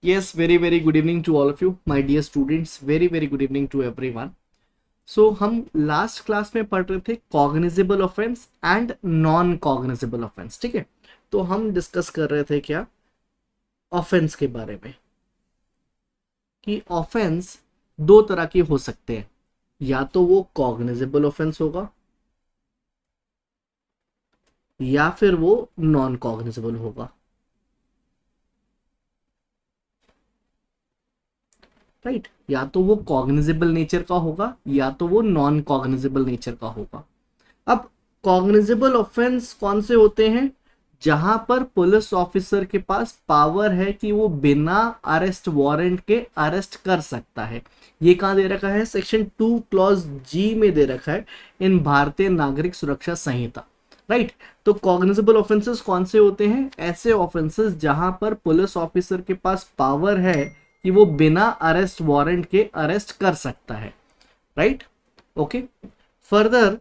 Yes, very very good evening to all of you, my dear students. Very very good evening to everyone. So हम last class में पढ़ रहे थे cognizable offence and non cognizable offence, ठीक है। तो हम डिस्कस कर रहे थे क्या, ऑफेंस के बारे में, कि ऑफेंस दो तरह के हो सकते हैं। या तो वो कॉग्निजेबल ऑफेंस होगा या फिर वो नॉन कॉग्निजेबल होगा, राइट। या तो वो कॉग्निजेबल नेचर का होगा या तो वो नॉन कॉग्निजेबल नेचर का होगा। अब कॉग्निजेबल ऑफेंस कौन से होते हैं? जहां पर पुलिस ऑफिसर के पास पावर है कि वो बिना अरेस्ट वारंट के अरेस्ट कर सकता है। ये कहां दे रखा है? सेक्शन 2 क्लॉज जी में दे रखा है, इन भारतीय नागरिक सुरक्षा संहिता, राइट। तो कॉग्निजेबल ऑफेंसेस कौन से होते हैं? ऐसे ऑफेंसेस जहां पर पुलिस ऑफिसर के पास पावर है कि वो बिना अरेस्ट वारंट के अरेस्ट कर सकता है, right. Okay, further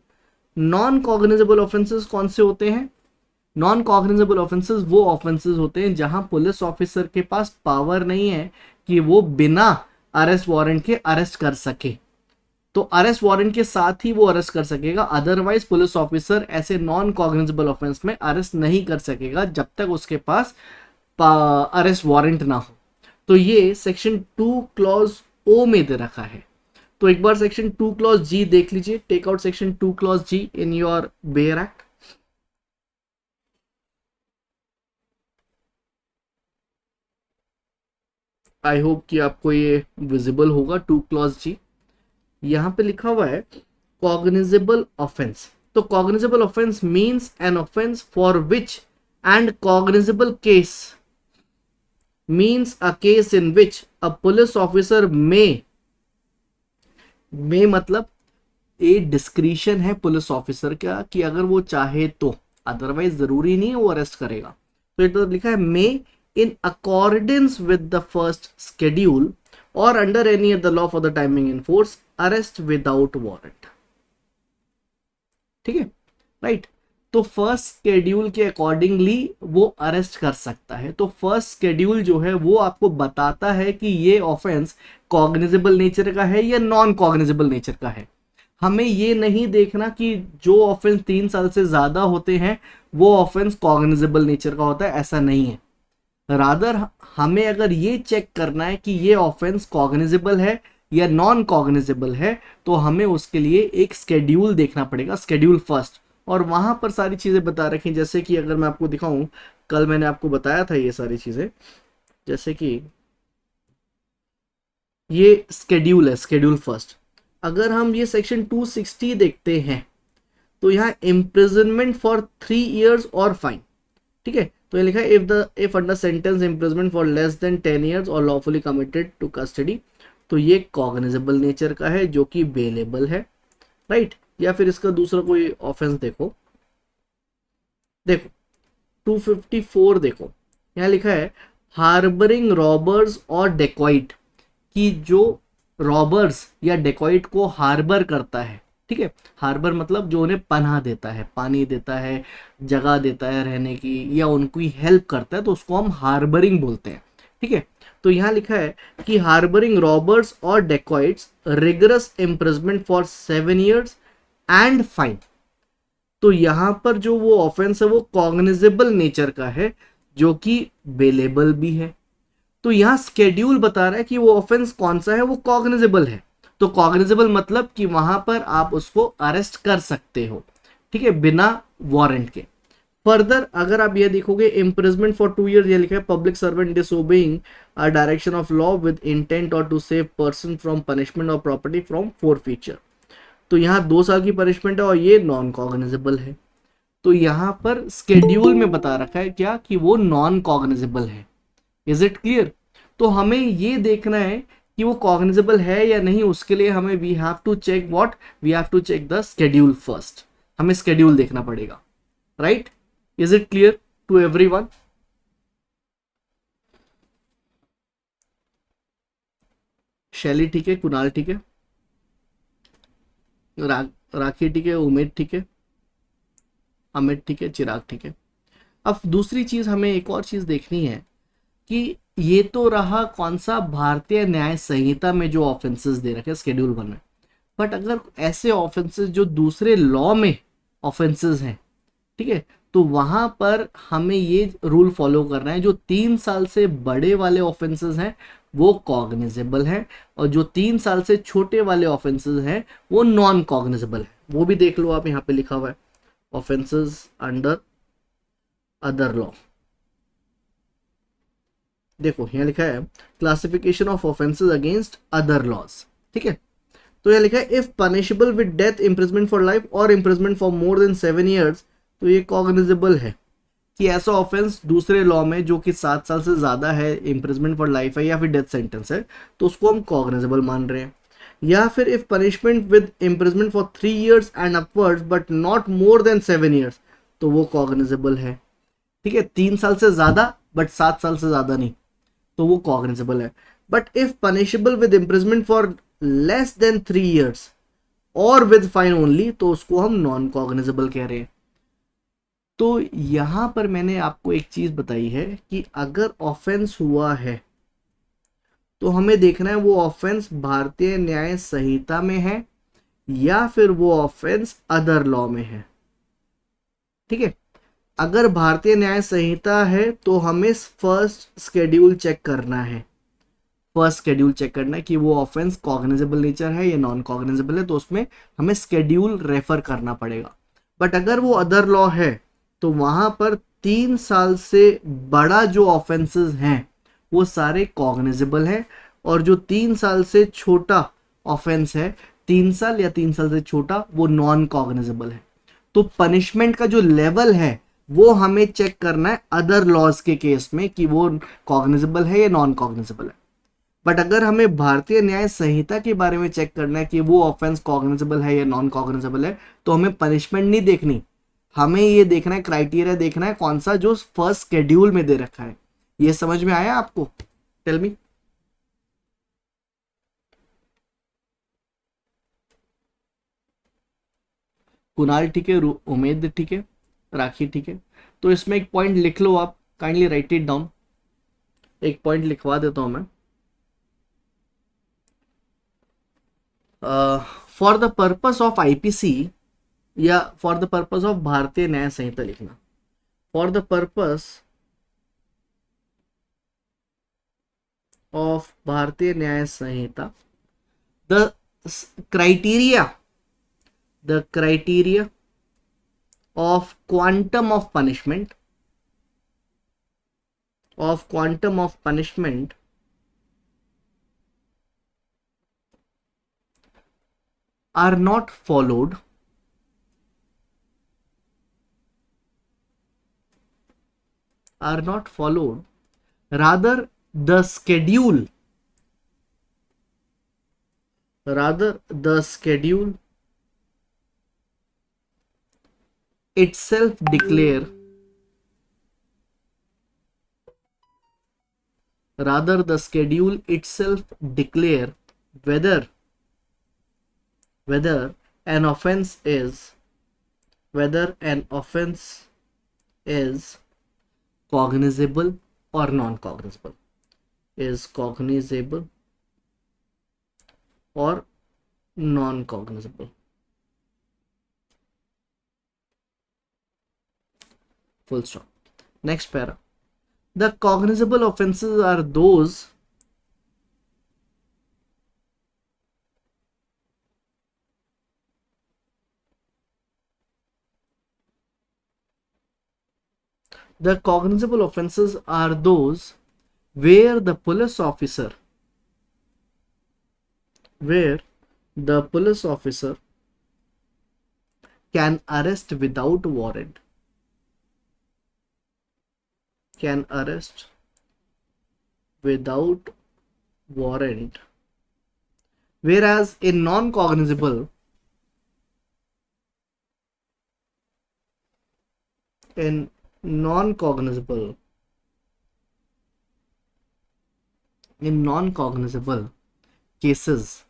non cognizable offences कौन से होते हैं? नॉन कॉग्निजेबल ऑफेंसेस वो ऑफेंसेस होते हैं जहां पुलिस ऑफिसर के पास पावर नहीं है कि वो बिना अरेस्ट वारंट के अरेस्ट कर सके। तो अरेस्ट वारंट के साथ ही वो अरेस्ट कर सकेगा, अदरवाइज पुलिस ऑफिसर ऐसे नॉन कॉग्निजेबल ऑफेंस में अरेस्ट नहीं कर सकेगा जब तक उसके पास अरेस्ट वारंट ना हो। तो ये सेक्शन 2 क्लॉज ओ में दे रखा है। तो एक बार सेक्शन 2 क्लॉज जी देख लीजिए, take out section 2 clause G in your bare act. I hope कि आपको ये विजिबल होगा 2 क्लॉज जी। यहाँ पे लिखा हुआ है कॉग्निजेबल ऑफेंस। तो cognizable offence means an offence for which and cognizable case means a case in which a police officer may मतलब ए डिस्क्रिशन है पुलिस ऑफिसर का कि अगर वो चाहे तो, अदरवाइज जरूरी नहीं है वो अरेस्ट करेगा। तो ये तो लिखा है may in accordance with the first schedule और under any of the law for the timing in force arrest without warrant, ठीक है, राइट। तो फर्स्ट शेड्यूल के अकॉर्डिंगली वो अरेस्ट कर सकता है। तो फर्स्ट शेड्यूल जो है वो आपको बताता है कि ये ऑफेंस कॉग्निजेबल नेचर का है या नॉन कॉग्निजेबल नेचर का है। हमें ये नहीं देखना कि जो ऑफेंस 3 साल से ज्यादा होते हैं वो ऑफेंस कॉग्निजेबल नेचर का होता है, ऐसा नहीं है। रादर हमें अगर ये चेक करना है कि ये ऑफेंस कॉग्निजेबल है या नॉन कॉग्निजेबल है, तो हमें उसके लिए एक स्केड्यूल देखना पड़ेगा, स्केड्यूल फर्स्ट। और वहां पर सारी चीजें बता रखी, जैसे कि अगर मैं आपको दिखाऊं, कल मैंने आपको बताया था ये सारी चीजें, जैसे कि ये स्केड्यूल है, स्केड्यूल फर्स्ट। अगर हम ये सेक्शन 260 देखते हैं तो यहाँ इम्प्रिजनमेंट फॉर 3 years और फाइन, ठीक है। तो ये लिखा है if under sentence imprisonment for less then 10 years और लॉफुली कमिटेड टू कस्टडी, तो ये कॉग्निजेबल नेचर का है जो कि बेलेबल है, राइट। या फिर इसका दूसरा कोई ऑफेंस देखो, देखो 254 देखो, यहाँ लिखा है हार्बरिंग रॉबर्स और डेकॉइट, कि जो रॉबर्स या डेकॉइट को हार्बर करता है, ठीक है। हार्बर मतलब जो उन्हें पनाह देता है, पानी देता है, जगह देता है रहने की, या उनकी हेल्प करता है, तो उसको हम हार्बरिंग बोलते हैं, ठीक है। तो यहाँ लिखा है कि हार्बरिंग रॉबर्स और dacoits rigorous imprisonment for 7 years and fine. तो यहां पर जो वो ऑफेंस है वो कॉग्निजेबल नेचर का है जो कि बेलेबल भी है। तो यहाँ स्केड्यूल बता रहा है कि वो ऑफेंस कौन सा है, वो कॉग्निजेबल है। तो कॉग्निजेबल मतलब कि वहां पर आप उसको अरेस्ट कर सकते हो, ठीक है, बिना वारंट के। फर्दर अगर आप ये देखोगे इम्प्रिजमेंट फॉर 2 years, ये लिखा है public servant disobeying a direction of law with intent और to save person from punishment और प्रॉपर्टी फ्रॉम फॉरफीचर, तो यहाँ 2 साल की पनिशमेंट है और ये नॉन कॉग्निजेबल है। तो यहाँ पर स्केड्यूल में बता रखा है क्या, कि वो नॉन कॉग्निजेबल है। Is it clear? तो हमें ये देखना है कि वो कॉग्निजेबल है या नहीं, उसके लिए हमें we have to check what, we have to check the schedule first. हमें स्केड्यूल देखना पड़ेगा, right. Is it clear to everyone? Shaili ठीक है, कुणाल ठीक है, राखी ठीक है, उमेद ठीक है, अमित ठीक है, चिराग ठीक है। अब दूसरी चीज हमें एक और चीज देखनी है कि ये तो रहा कौन सा, भारतीय न्याय संहिता में जो ऑफेंसेस दे रखे शेड्यूल 1 में। बट अगर ऐसे ऑफेंसेस जो दूसरे लॉ में ऑफेंसेस हैं, ठीक है, तो वहां पर हमें ये रूल फॉलो करना है, जो 3 साल से बड़े वाले ऑफेंसेस हैं वो कॉग्निजेबल हैं, और जो 3 साल से छोटे वाले ऑफेंसेस हैं वो नॉन कॉग्निजेबल है। वो भी देख लो आप, यहाँ पे लिखा हुआ है ऑफेंसेस अंडर अदर लॉ। देखो यहाँ लिखा है classification of offences against other laws, ठीक है। तो यह लिखा है if punishable with death, imprisonment for life और imprisonment for more than 7 years, तो ये कॉग्निजेबल है कि ऐसा ऑफेंस दूसरे लॉ में जो कि 7 साल से ज्यादा है, इम्प्रिजमेंट फॉर लाइफ है या फिर डेथ सेंटेंस है, तो उसको हम कॉग्निजेबल मान रहे हैं। या फिर if punishment with imprisonment for 3 years and upwards but not more than 7 years, तो वो कॉग्निजेबल है, ठीक है। 3 साल से ज्यादा बट 7 साल से ज्यादा नहीं, तो वो कॉग्निजेबल है। But if punishable with imprisonment for less than 3 years और विद फाइन ओनली, तो उसको हम नॉन कॉग्निजेबल कह रहे हैं। तो यहां पर मैंने आपको एक चीज बताई है कि अगर ऑफेंस हुआ है तो हमें देखना है वो ऑफेंस भारतीय न्याय संहिता में है या फिर वो ऑफेंस अदर लॉ में है, ठीक है। अगर भारतीय न्याय संहिता है तो हमें फर्स्ट स्केड्यूल चेक करना है, फर्स्ट स्केड्यूल चेक करना है कि वो ऑफेंस कॉग्निजेबल नेचर है या नॉन कॉग्निजेबल है, तो उसमें हमें स्केड्यूल रेफर करना पड़ेगा। बट अगर वो अदर लॉ है तो वहां पर 3 साल से बड़ा जो ऑफेंसेस हैं वो सारे कॉग्निजेबल हैं, और जो 3 साल से छोटा ऑफेंस है, 3 साल या 3 साल से छोटा, वो नॉन कॉग्निजेबल है। तो पनिशमेंट का जो लेवल है वो हमें चेक करना है अदर लॉज के केस में कि वो कॉग्निजेबल है या नॉन कॉग्निजेबल है। बट अगर हमें भारतीय न्याय संहिता के बारे में चेक करना है कि वो ऑफेंस कॉग्निजेबल है या नॉन कॉग्निजेबल है, तो हमें पनिशमेंट नहीं देखनी, हमें ये देखना है, क्राइटेरिया देखना है कौन सा जो फर्स्ट शेड्यूल में दे रखा है। ये समझ में आया आपको? Tell me. कुणाल ठीक है, उमेद ठीक है, राखी ठीक है। तो इसमें एक पॉइंट लिख लो आप, काइंडली राइट इट डाउन। एक पॉइंट लिखवा देता हूं मैं। For the purpose of IPC या for the purpose of Bharatiya Nyaya संहिता लिखना, for the purpose of Bharatiya Nyaya Sanhita, the criteria, the criteria of quantum of punishment, of quantum of punishment are not followed, are not followed, rather the schedule, rather the schedule itself declare, rather the schedule itself declare whether, whether an offense is, whether an offense is cognizable or non-cognizable, is cognizable or non-cognizable. Full stop. Next para. The cognizable offenses are those the cognizable offenses are those where the police officer, where the police officer can arrest without warrant, can arrest without warrant, whereas in non-cognizable, in non-cognizable, in non-cognizable cases,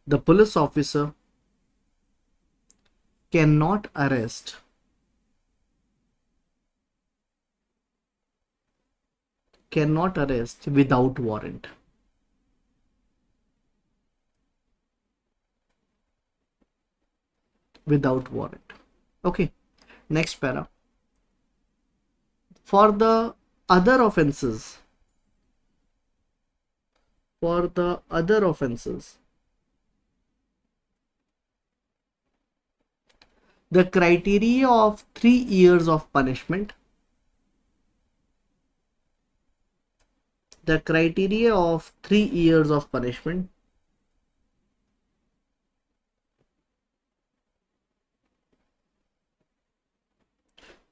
the police officer cannot arrest, cannot arrest without warrant. Without warrant. Okay, next para. For the other offenses, the criteria of 3 years of punishment, the criteria of 3 years of punishment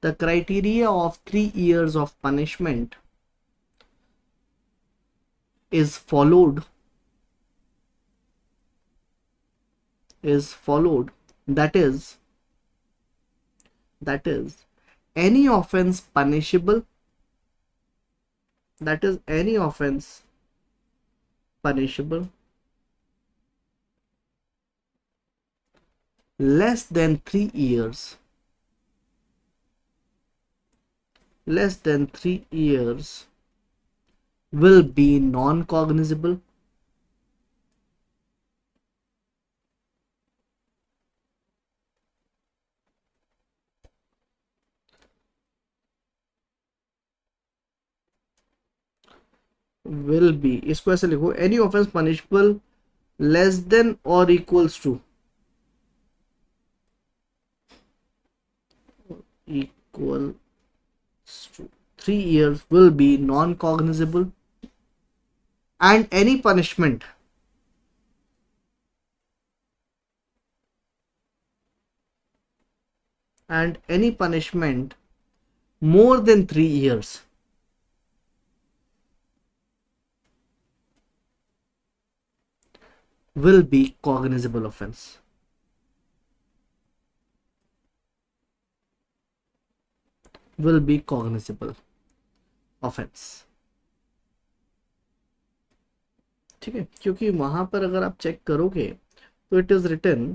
the criteria of 3 years of punishment is followed, that is any offense punishable, less than 3 years, will be non-cognizable, will be, इसको ऐसे लिखो, any offense punishable less than or equals to 3 years will be non-cognizable, and any punishment more than 3 years will be cognizable offense. ठीक है, क्योंकि वहां पर अगर आप चेक करोगे तो it is written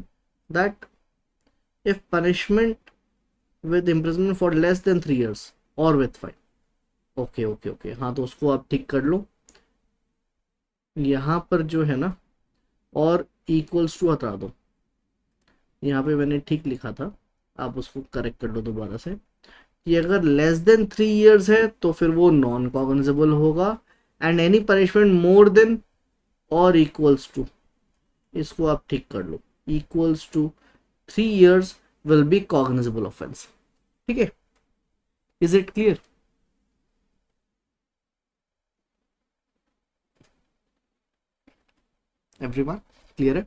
that if punishment with imprisonment for less than 3 years और विथ फाइन. ओके, हाँ, तो उसको आप ठीक कर लो. यहाँ पर जो है ना, और इक्वल्स टू हटा दो. यहाँ पे मैंने ठीक लिखा था, आप उसको करेक्ट कर लो दोबारा से, कि अगर लेस देन 3 years है तो फिर वो नॉन कॉग्निजेबल होगा, and any punishment more than और इक्वल्स टू, इसको आप ठीक कर लो, equals to 3 years will be cognizable offence. ठीक है, is it clear? Everyone clear है?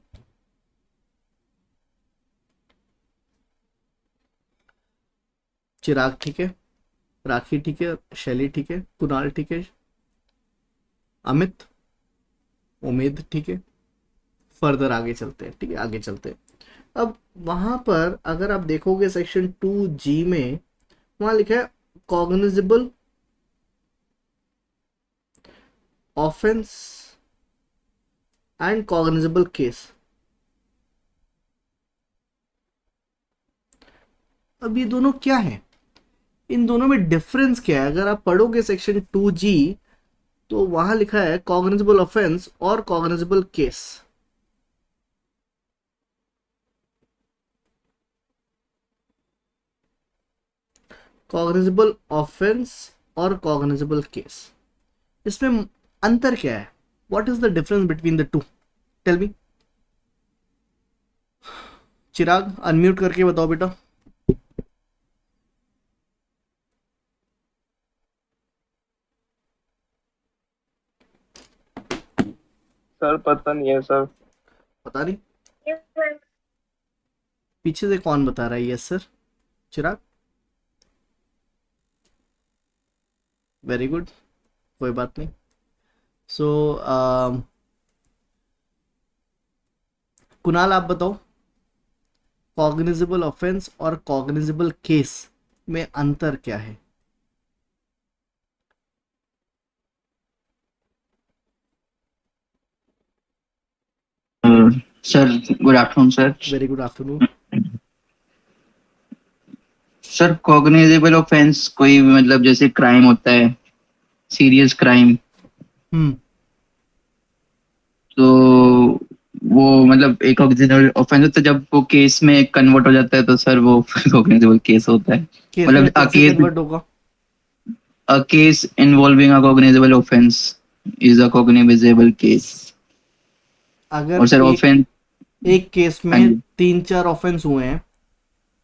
चिराग ठीक है, राखी ठीक है, शैली ठीक है, कुणाल ठीक है, अमित, उम्मीद ठीक है. फर्दर आगे चलते हैं. ठीक है, आगे चलते हैं. अब वहां पर अगर आप देखोगे सेक्शन 2G में, वहां लिखा है cognizable offence and cognizable case. अब ये दोनों क्या है, इन दोनों में डिफरेंस क्या है? अगर आप पढ़ोगे सेक्शन 2G तो वहां लिखा है कॉग्निजेबल ऑफेंस और कॉग्निजेबल केस. कॉग्निजेबल ऑफेंस और कॉग्निजेबल केस, इसमें अंतर क्या है? What is the difference between the two? Tell me. Chirag unmute करके बताओ बेटा. सर पता नहीं है सर. पता नहीं? पीछे से कौन बता रहा है यस सर? चिराग, वेरी गुड, कोई बात नहीं. सो कुणाल आप बताओ, कॉग्निजेबल ऑफेंस और कॉग्निजेबल केस में अंतर क्या है? Sir good afternoon sir. Very good afternoon. Sir cognizable offence कोई मतलब जैसे क्राइम होता है सीरियस क्राइम, हम्म तो वो मतलब एक कॉग्निजेबल ऑफेंस होता है जब वो केस में कन्वर्ट हो जाता है, तो सर वो कॉग्निजेबल केस होता है। केस में मतलब कैसे कन्वर्ट होगा? a case involving a cognizable offense is a cognizable case। अगर और सर एक ऑफेंस, एक केस हाँ में जी, 3-4 ऑफेंस हुए हैं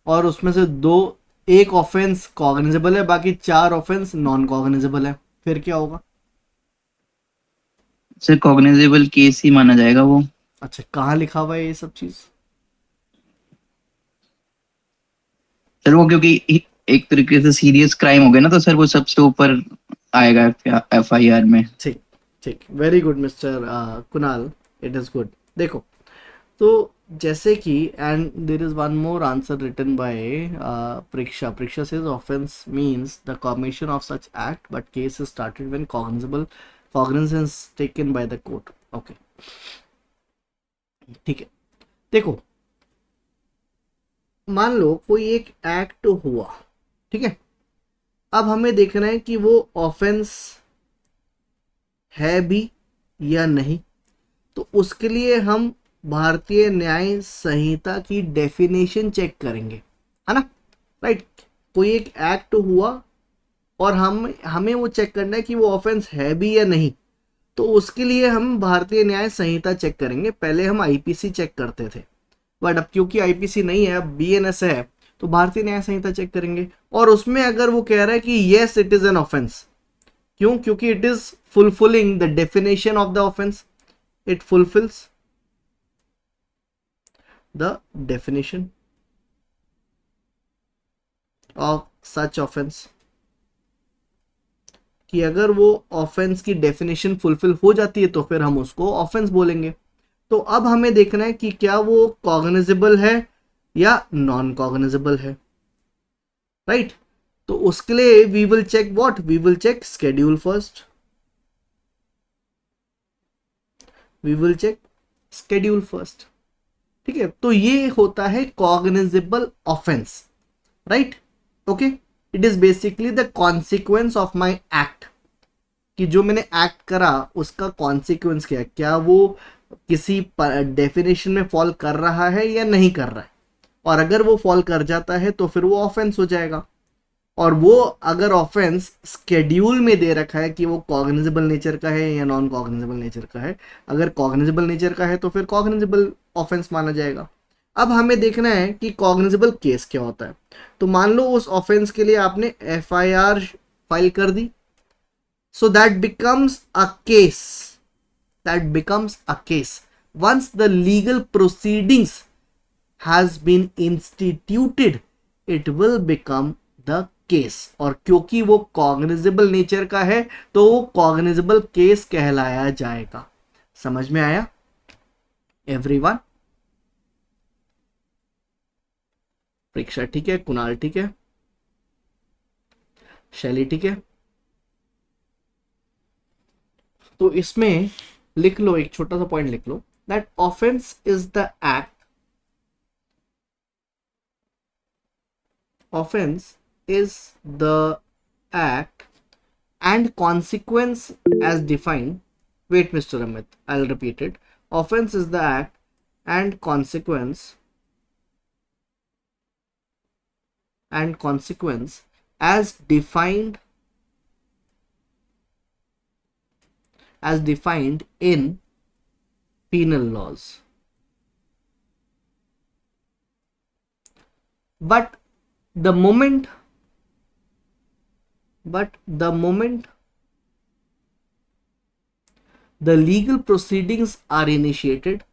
और उसमें से दो, एक ऑफेंस कॉग्निजेबल है, बाकी 4 ऑफेंस नॉन कॉग्निजेबल है, फिर क्या होगा? सर कॉग्निजेबल केस ही माना जाएगा वो। अच्छा, कहाँ लिखा हुआ है ये सब चीज? सर वो क्योंकि एक तरीके से सीरियस क्राइम हो गया ना, तो सर वो सबसे ऊपर आएगा एफआईआर में। ठीक, ठीक, very good mister Kunal, it is good. देखो, तो जैसे कि and there is one more answer written by Preksha. Preksha says offence means the commission of such act but case is started when cognizable cognizance taken by the court. Okay, ठीक है। देखो, मान लो कोई एक एक्ट हुआ, ठीक है। अब हमें देखना है कि वो ऑफेंस है भी या नहीं। तो उसके लिए हम भारतीय न्याय संहिता की डेफिनेशन चेक करेंगे, है ना? राइट। कोई एक एक्ट हुआ और हम हमें वो चेक करना है कि वो ऑफेंस है भी या नहीं। तो उसके लिए हम भारतीय न्याय संहिता चेक करेंगे। पहले हम आईपीसी चेक करते थे, बट अब क्योंकि आईपीसी नहीं है, अब बीएनएस है, तो भारतीय न्याय संहिता चेक करेंगे। और उसमें अगर वो कह रहा है कि yes it is an offence, क्यों? क्योंकि it is fulfilling the definition of the offence, it fulfils the definition of such offence. कि अगर वो ऑफेंस की डेफिनेशन फुलफिल हो जाती है तो फिर हम उसको ऑफेंस बोलेंगे। तो अब हमें देखना है कि क्या वो कॉग्निजेबल है या नॉन कॉग्निजेबल है, राइट? तो उसके लिए we will check what, we will check schedule first, we will check schedule first. ठीक है, तो ये होता है cognizable offence, right? Okay, it is basically the consequence of my act, कि जो मैंने एक्ट करा उसका कॉन्सिक्वेंस क्या है, क्या वो किसी डेफिनेशन में फॉल कर रहा है या नहीं कर रहा है। और अगर वो फॉल कर जाता है तो फिर वो ऑफेंस हो जाएगा। और वो अगर ऑफेंस स्केड्यूल में दे रखा है कि वो कॉग्निजेबल नेचर का है या नॉन कॉग्निजेबल नेचर का है, अगर कॉग्निजेबल नेचर का है तो फिर कॉग्निजेबल ऑफेंस माना जाएगा। अब हमें देखना है कि कॉग्निजेबल केस क्या होता है। तो मान लो उस ऑफेंस के लिए आपने एफआईआर फाइल कर दी, so that becomes a case, that becomes a case once the legal proceedings has been instituted, it will become the case। और क्योंकि वो कॉग्निजेबल नेचर का है तो वो कॉग्निजेबल केस कहलाया जाएगा। समझ में आया एवरीवन? परीक्षा ठीक है, कुणाल ठीक है, शैली ठीक है। तो इसमें लिख लो, एक छोटा सा पॉइंट लिख लो, that offence is the act, offense is the act and consequence as defined. Wait, Mr. Amit, I'll repeat it. Offense is the act and consequence as defined in penal laws. But the moment the moment the legal proceedings are initiated,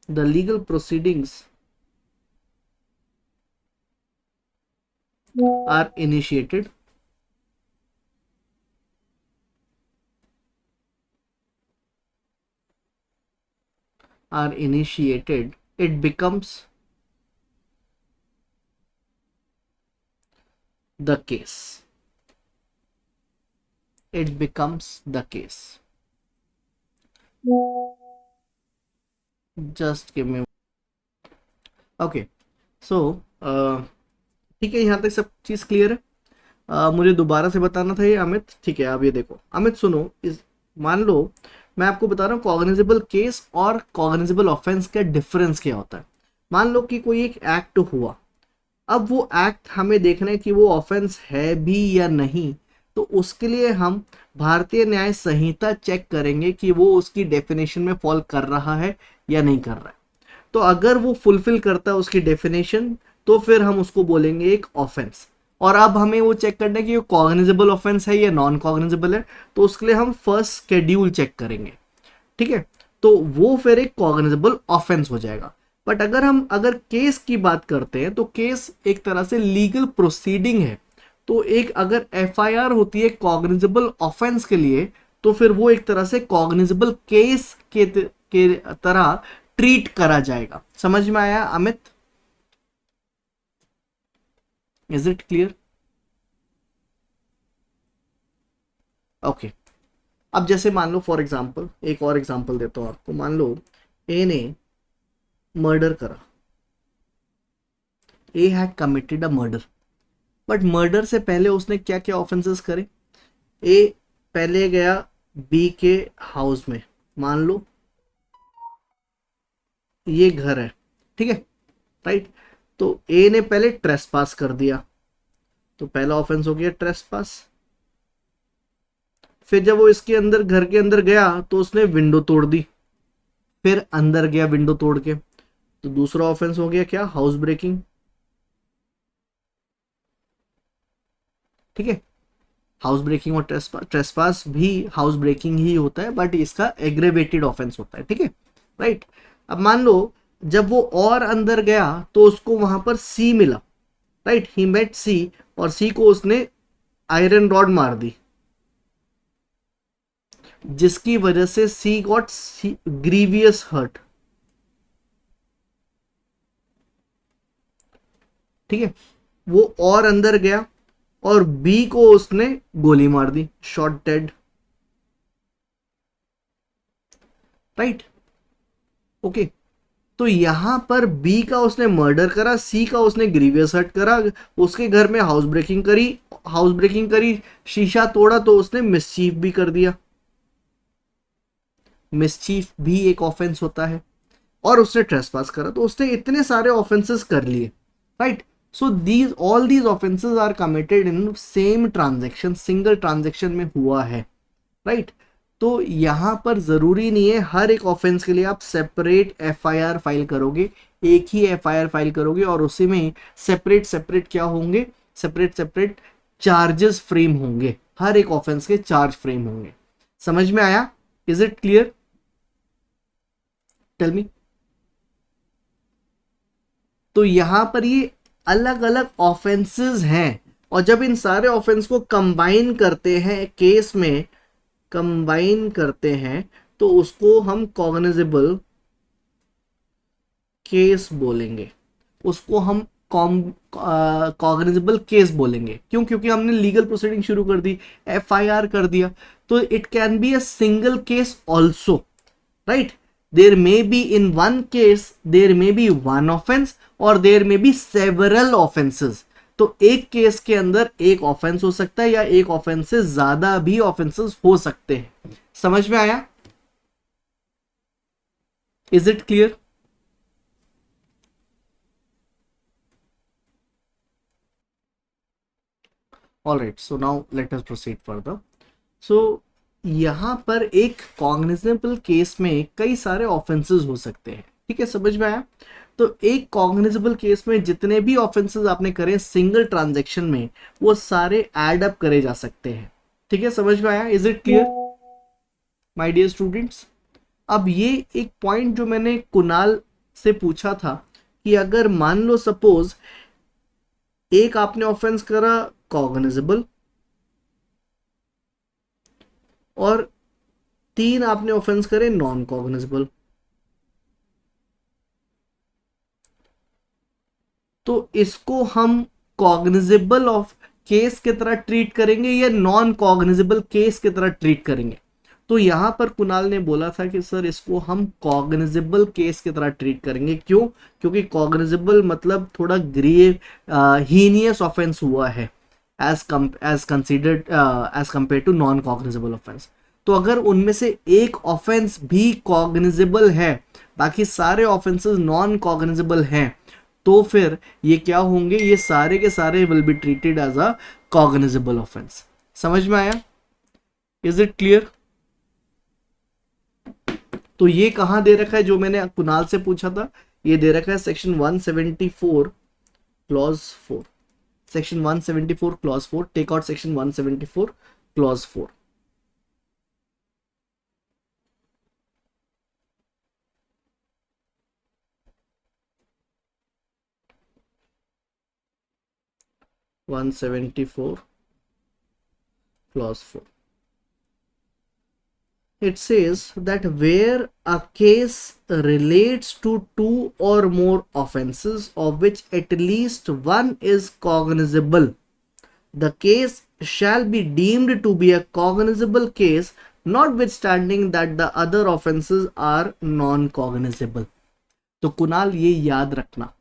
the legal proceedings are initiated, it becomes the case, it becomes the case। Just give me, okay. So ठीक है, यहाँ तक सब चीज़ clear है। मुझे दोबारा से बताना था ये अमित, ठीक है। अब ये देखो अमित सुनो, इस मान लो मैं आपको बता रहा हूँ कॉग्निजेबल केस और कॉग्निजेबल ऑफेंस का डिफरेंस क्या होता है। मान लो कि कोई एक एक्ट हुआ, अब वो एक्ट हमें देखना है कि वो ऑफेंस है भी या नहीं, तो उसके लिए हम भारतीय न्याय संहिता चेक करेंगे कि वो उसकी डेफिनेशन में फॉल कर रहा है या नहीं कर रहा है। तो अगर वो फुलफिल करता है उसकी डेफिनेशन, तो फिर हम उसको बोलेंगे एक ऑफेंस। और अब हमें वो चेक करना है कि वो कॉग्निजेबल ऑफेंस है या नॉन कॉग्निजेबल है, तो उसके लिए हम फर्स्ट शेड्यूल चेक करेंगे, ठीक है। तो वो फिर एक कॉग्निजेबल ऑफेंस हो जाएगा। बट अगर केस की बात करते हैं तो केस एक तरह से लीगल प्रोसीडिंग है। तो एक अगर एफआईआर होती है कॉग्निजेबल ऑफेंस के लिए, तो फिर वो एक तरह से कॉग्निजेबल केस के तरह ट्रीट करा जाएगा। समझ में आया Amit? Is it clear? Okay. अब जैसे मान लो फॉर एग्जांपल, एक और एग्जांपल देता हूं आपको। मान लो ए ने मर्डर करा, A had committed a murder, but murder से पहले उसने क्या क्या ऑफेंसेस करे। ए पहले गया बी के हाउस में, मान लो ये घर है, ठीक है, राइट। तो ए ने पहले ट्रेसपास कर दिया, तो पहला ऑफेंस हो गया ट्रेसपास। फिर जब वो इसके अंदर घर के अंदर गया तो उसने विंडो तोड़ दी, फिर अंदर गया विंडो तोड़ के, तो दूसरा ऑफेंस हो गया क्या, हाउस ब्रेकिंग, ठीक है। हाउस ब्रेकिंग और ट्रेसपास भी हाउस ब्रेकिंग ही होता है, बट इसका एग्रेवेटेड ऑफेंस होता है, ठीक है, राइट। अब मान लो जब वो और अंदर गया तो उसको वहां पर सी मिला, राइट, ही मेट सी, और सी को उसने आयरन रॉड मार दी, जिसकी वजह से सी गॉट ग्रीवियस हर्ट, ठीक है। वो और अंदर गया और बी को उसने गोली मार दी, शॉट डेड, राइट, ओके। तो यहां पर बी का उसने मर्डर करा, सी का उसने ग्रीवियस हर्ट करा, उसके घर में हाउस ब्रेकिंग करी, शीशा तोड़ा, तो उसने मिसचीफ भी कर दिया। मिसचीफ भी एक ऑफेंस होता है। और उसने ट्रेसपास करा, तो उसने इतने सारे ऑफेंसेस कर लिए, right. So these all these offences are committed in same transaction, single transaction में हुआ है, राइट। तो यहां पर जरूरी नहीं है हर एक ऑफेंस के लिए आप सेपरेट एफआईआर फाइल करोगे, एक ही एफआईआर फाइल करोगे और उसी में सेपरेट सेपरेट क्या होंगे, सेपरेट सेपरेट चार्जेस फ्रेम होंगे, हर एक ऑफेंस के चार्ज फ्रेम होंगे। समझ में आया? Is it clear? Tell me. तो यहां पर ये अलग अलग ऑफेंसेस हैं, और जब इन सारे ऑफेंस को कंबाइन करते हैं केस में, कंबाइन करते हैं, तो उसको हम कॉग्निजेबल केस बोलेंगे, उसको हम कॉग्निजेबल केस बोलेंगे। क्यों? क्योंकि हमने लीगल प्रोसीडिंग शुरू कर दी, एफआईआर कर दिया, तो it can be a single case also, right. There may be in one case there may be one offence और देर मे बी सेवरल ऑफेंसेस। तो एक केस के अंदर एक ऑफेंस हो सकता है या एक ऑफेंस से ज्यादा भी ऑफेंसेस हो सकते हैं। समझ में आया? Is it clear? Alright, so now let us proceed further. So यहां पर एक कॉग्निजेबल केस में कई सारे ऑफेंसेस हो सकते हैं, ठीक है, समझ में आया? तो एक कॉग्निजेबल केस में जितने भी ऑफेंसेस आपने करे सिंगल ट्रांजैक्शन में, वो सारे ऐड अप करे जा सकते हैं, ठीक है, समझ में आया? Is it clear my dear students? अब ये एक पॉइंट जो मैंने कुणाल से पूछा था कि अगर मान लो सपोज एक आपने ऑफेंस करा कॉग्निजेबल और 3 आपने ऑफेंस करे नॉन कॉग्निजेबल, तो इसको हम कॉग्निजेबल ऑफ केस की तरह ट्रीट करेंगे या नॉन कॉग्निजेबल केस की तरह ट्रीट करेंगे? तो यहां पर कुणाल ने बोला था कि सर इसको हम कॉग्निजेबल केस की तरह ट्रीट करेंगे। क्यों? क्योंकि कॉग्निजेबल मतलब थोड़ा ग्रेव हीनियस ऑफेंस हुआ है, as considered as compare to non cognizable offence. तो अगर उनमें से एक ऑफेंस भी कॉग्निजेबल है, बाकी सारे ऑफेंसेस नॉन कॉग्निजेबल हैं, तो फिर ये क्या होंगे, ये सारे के सारे will be treated as a cognizable offence. समझ में आया? Is it clear? तो ये कहां दे रखा है जो मैंने कुणाल से पूछा था, ये दे रखा है section 174 clause 4। Section 174 clause 4, take out section 174 clause 4। One 174 clause 4. It says that where a case relates to two or more offenses of which at least one is cognizable, the case shall be deemed to be a cognizable case, notwithstanding that the other offenses are non-cognizable. तो कुणाल ये याद रखना,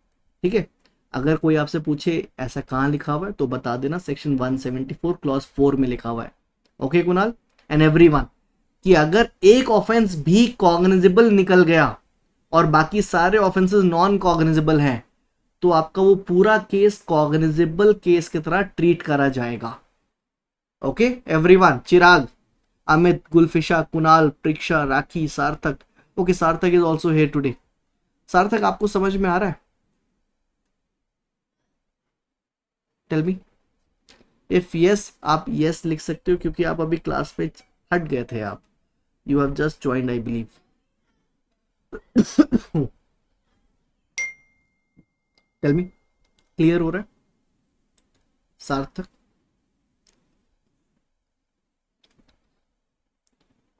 ठीक है? अगर कोई आपसे पूछे ऐसा कहाँ लिखा हुआ है तो बता देना सेक्शन 174 क्लॉज 4 में लिखा हुआ है। ओके कुणाल एंड एवरीवन, कि अगर एक ऑफेंस भी कॉग्निजेबल निकल गया और बाकी सारे ऑफेंसेस नॉन कॉग्निजेबल हैं, तो आपका वो पूरा केस कॉग्निजेबल केस की तरह ट्रीट करा जाएगा। ओके एवरीवन, चिराग, अमित, गुलफिशा, कुणाल, प्रीक्षा, राखी, सार्थक। Okay Sarthak is also here today. सार्थक आपको समझ में आ रहा है? Tell me if yes. आप यस लिख सकते हो क्योंकि आप अभी क्लास पे हट गए थे, आप you have just joined I believe. Tell me, clear हो रहा है? Sarthak,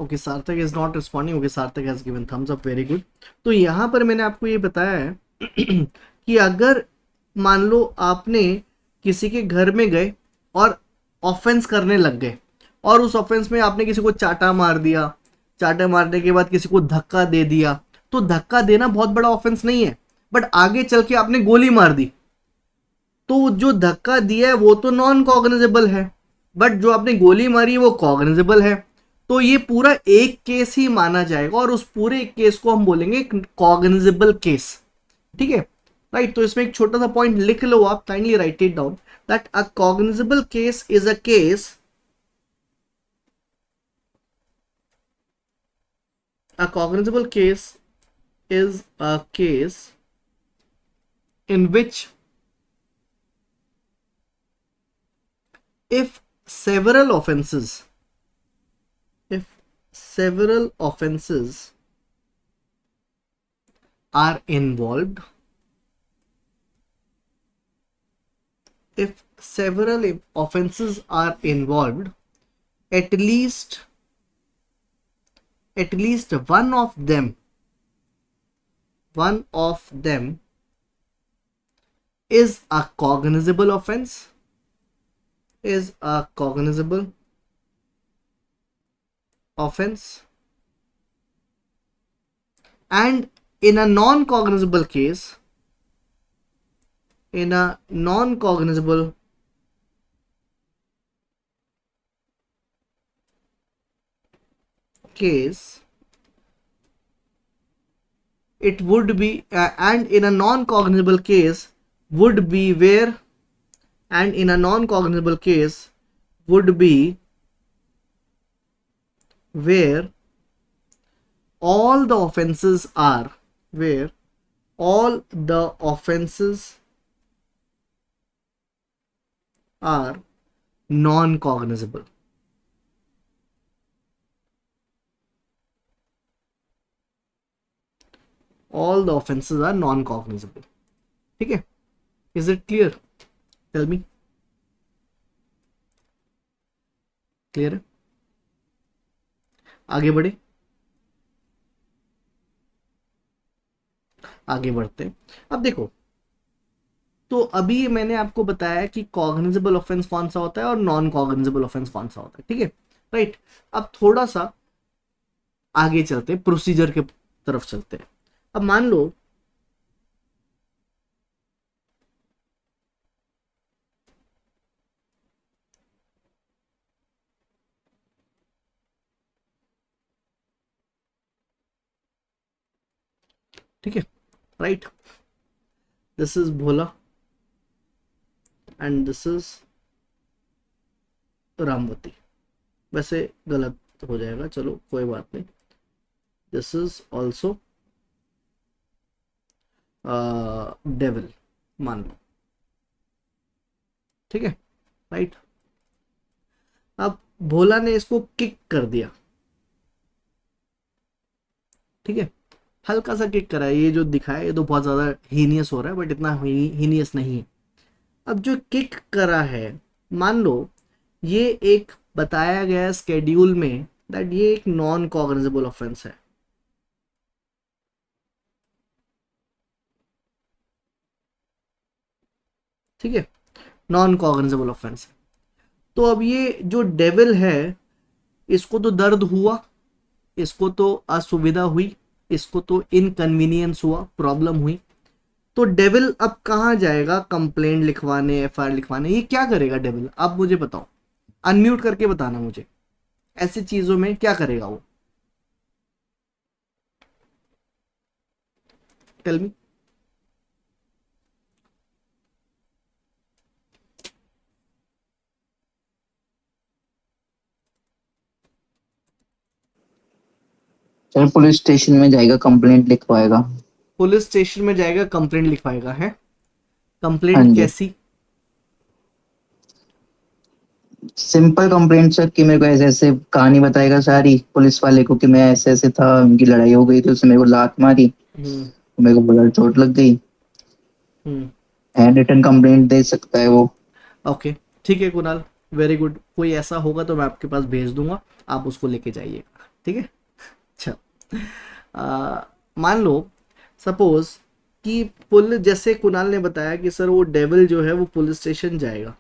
okay Sarthak is not responding. Okay Sarthak has given thumbs up, very good. तो यहां पर मैंने आपको ये बताया है कि अगर मान लो आपने किसी के घर में गए और ऑफेंस करने लग गए, और उस ऑफेंस में आपने किसी को चाटा मार दिया, चाटा मारने के बाद किसी को धक्का दे दिया, तो धक्का देना बहुत बड़ा ऑफेंस नहीं है, बट आगे चल के आपने गोली मार दी, तो जो धक्का दिया है वो तो नॉन कॉग्निजेबल है, बट जो आपने गोली मारी है वो कॉग्निजेबल है। तो ये पूरा एक केस ही माना जाएगा और उस पूरे केस को हम बोलेंगे कॉग्निजेबल केस। ठीक है राइट? तो इसमें एक छोटा सा पॉइंट लिख लो आप, kindly right it down, that a cognizable case is a case, a cognizable case is a case in which if several offenses are involved, if several offenses are involved, at least one of them is a cognizable offense, and in a non-cognizable case, it would be and in a non-cognizable case would be where all the offenses are non-cognizable. All the offenses are non-cognizable. ठीक है? Is it clear? Tell me. Clear है? आगे बढ़े, आगे बढ़ते हैं। अब देखो, तो अभी मैंने आपको बताया कि कॉग्निजेबल ऑफेंस कौन सा होता है और नॉन कॉग्निजेबल ऑफेंस कौन सा होता है। ठीक है राइट? अब थोड़ा सा आगे चलते हैं, प्रोसीजर के तरफ चलते हैं। अब मान लो ठीक है, right. This is Bhola and this is Ramwati. वैसे गलत हो जाएगा, चलो कोई बात नहीं। दिस इज ऑल्सो डेविल मान लो, ठीक है, राइट। अब भोला ने इसको किक कर दिया, ठीक है, हल्का सा किक करा है। ये जो दिखाया ये तो बहुत ज्यादा हीनियस हो रहा है, बट इतना हीनियस नहीं है। अब जो किक करा है, मान लो ये एक बताया गया स्केड्यूल में दैट ये एक नॉन कॉग्निजेबल ऑफेंस है, ठीक है, नॉन कॉग्निजेबल ऑफेंस है। तो अब ये जो डेविल है, इसको तो दर्द हुआ, इसको तो असुविधा हुई, इसको तो इनकन्वीनियंस हुआ, प्रॉब्लम हुई। तो डेविल अब कहाँ जाएगा कंप्लेंट लिखवाने, एफआईआर लिखवाने? ये क्या करेगा डेविल, आप मुझे बताओ, अनम्यूट करके बताना मुझे, ऐसी चीजों में क्या करेगा वो, टेल मी। सर पुलिस स्टेशन में जाएगा, कंप्लेंट लिखवाएगा। पुलिस स्टेशन में जाएगा, कंप्लेंट लिखवाएगा, है? हाँ कंप्लेंट जी, कैसी? सिंपल कंप्लेंट सर कि मेरे को ऐसे ऐसे कहानी बताएगा सारी पुलिस वाले को कि मैं ऐसे ऐसे था, उनकी लड़ाई हो गई थी, उसने मेरे को लात मारी, हम्म मेरे को बड़ा चोट लग गई। हम्म हैंड रिटन कंप्लेंट दे सकता है वो। ओके, ठीक है कुणाल, वेरी गुड। कोई ऐसा होगा तो मैं आपके पास भेज दूंगा, आप उसको लेके जाइएगा, ठीक है। अच्छा, मान लो सपोज कि पुलिस, जैसे कुणाल ने बताया कि सर वो डेविल जो है वो पुलिस स्टेशन जाएगा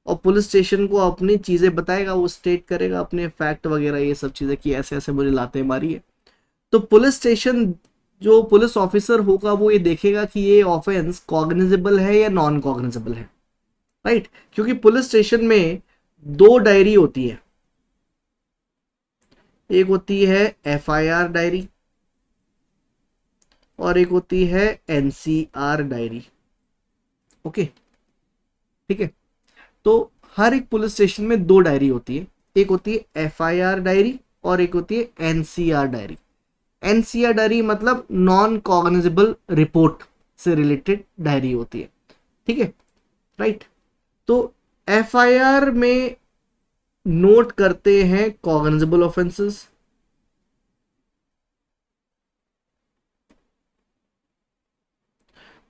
और पुलिस स्टेशन को अपनी चीज़ें बताएगा, वो स्टेट करेगा अपने फैक्ट वगैरह ये सब चीज़ें कि ऐसे ऐसे मुझे लाते मारी है। तो पुलिस स्टेशन जो पुलिस ऑफिसर होगा वो ये देखेगा कि ये ऑफेंस कॉग्निजेबल है या नॉन कॉग्निजेबल है, राइट। क्योंकि पुलिस स्टेशन में दो डायरी होती है, एक होती है एफआईआर डायरी और एक होती है एनसीआर डायरी, ओके, ठीक है। तो हर एक पुलिस स्टेशन में दो डायरी होती है, एक होती है एफआईआर डायरी और एक होती है एनसीआर डायरी। एनसीआर डायरी मतलब नॉन कॉग्निजेबल रिपोर्ट से रिलेटेड डायरी होती है, ठीक है, राइट। तो एफआईआर में नोट करते हैं कॉग्निजेबल ऑफेंसेस,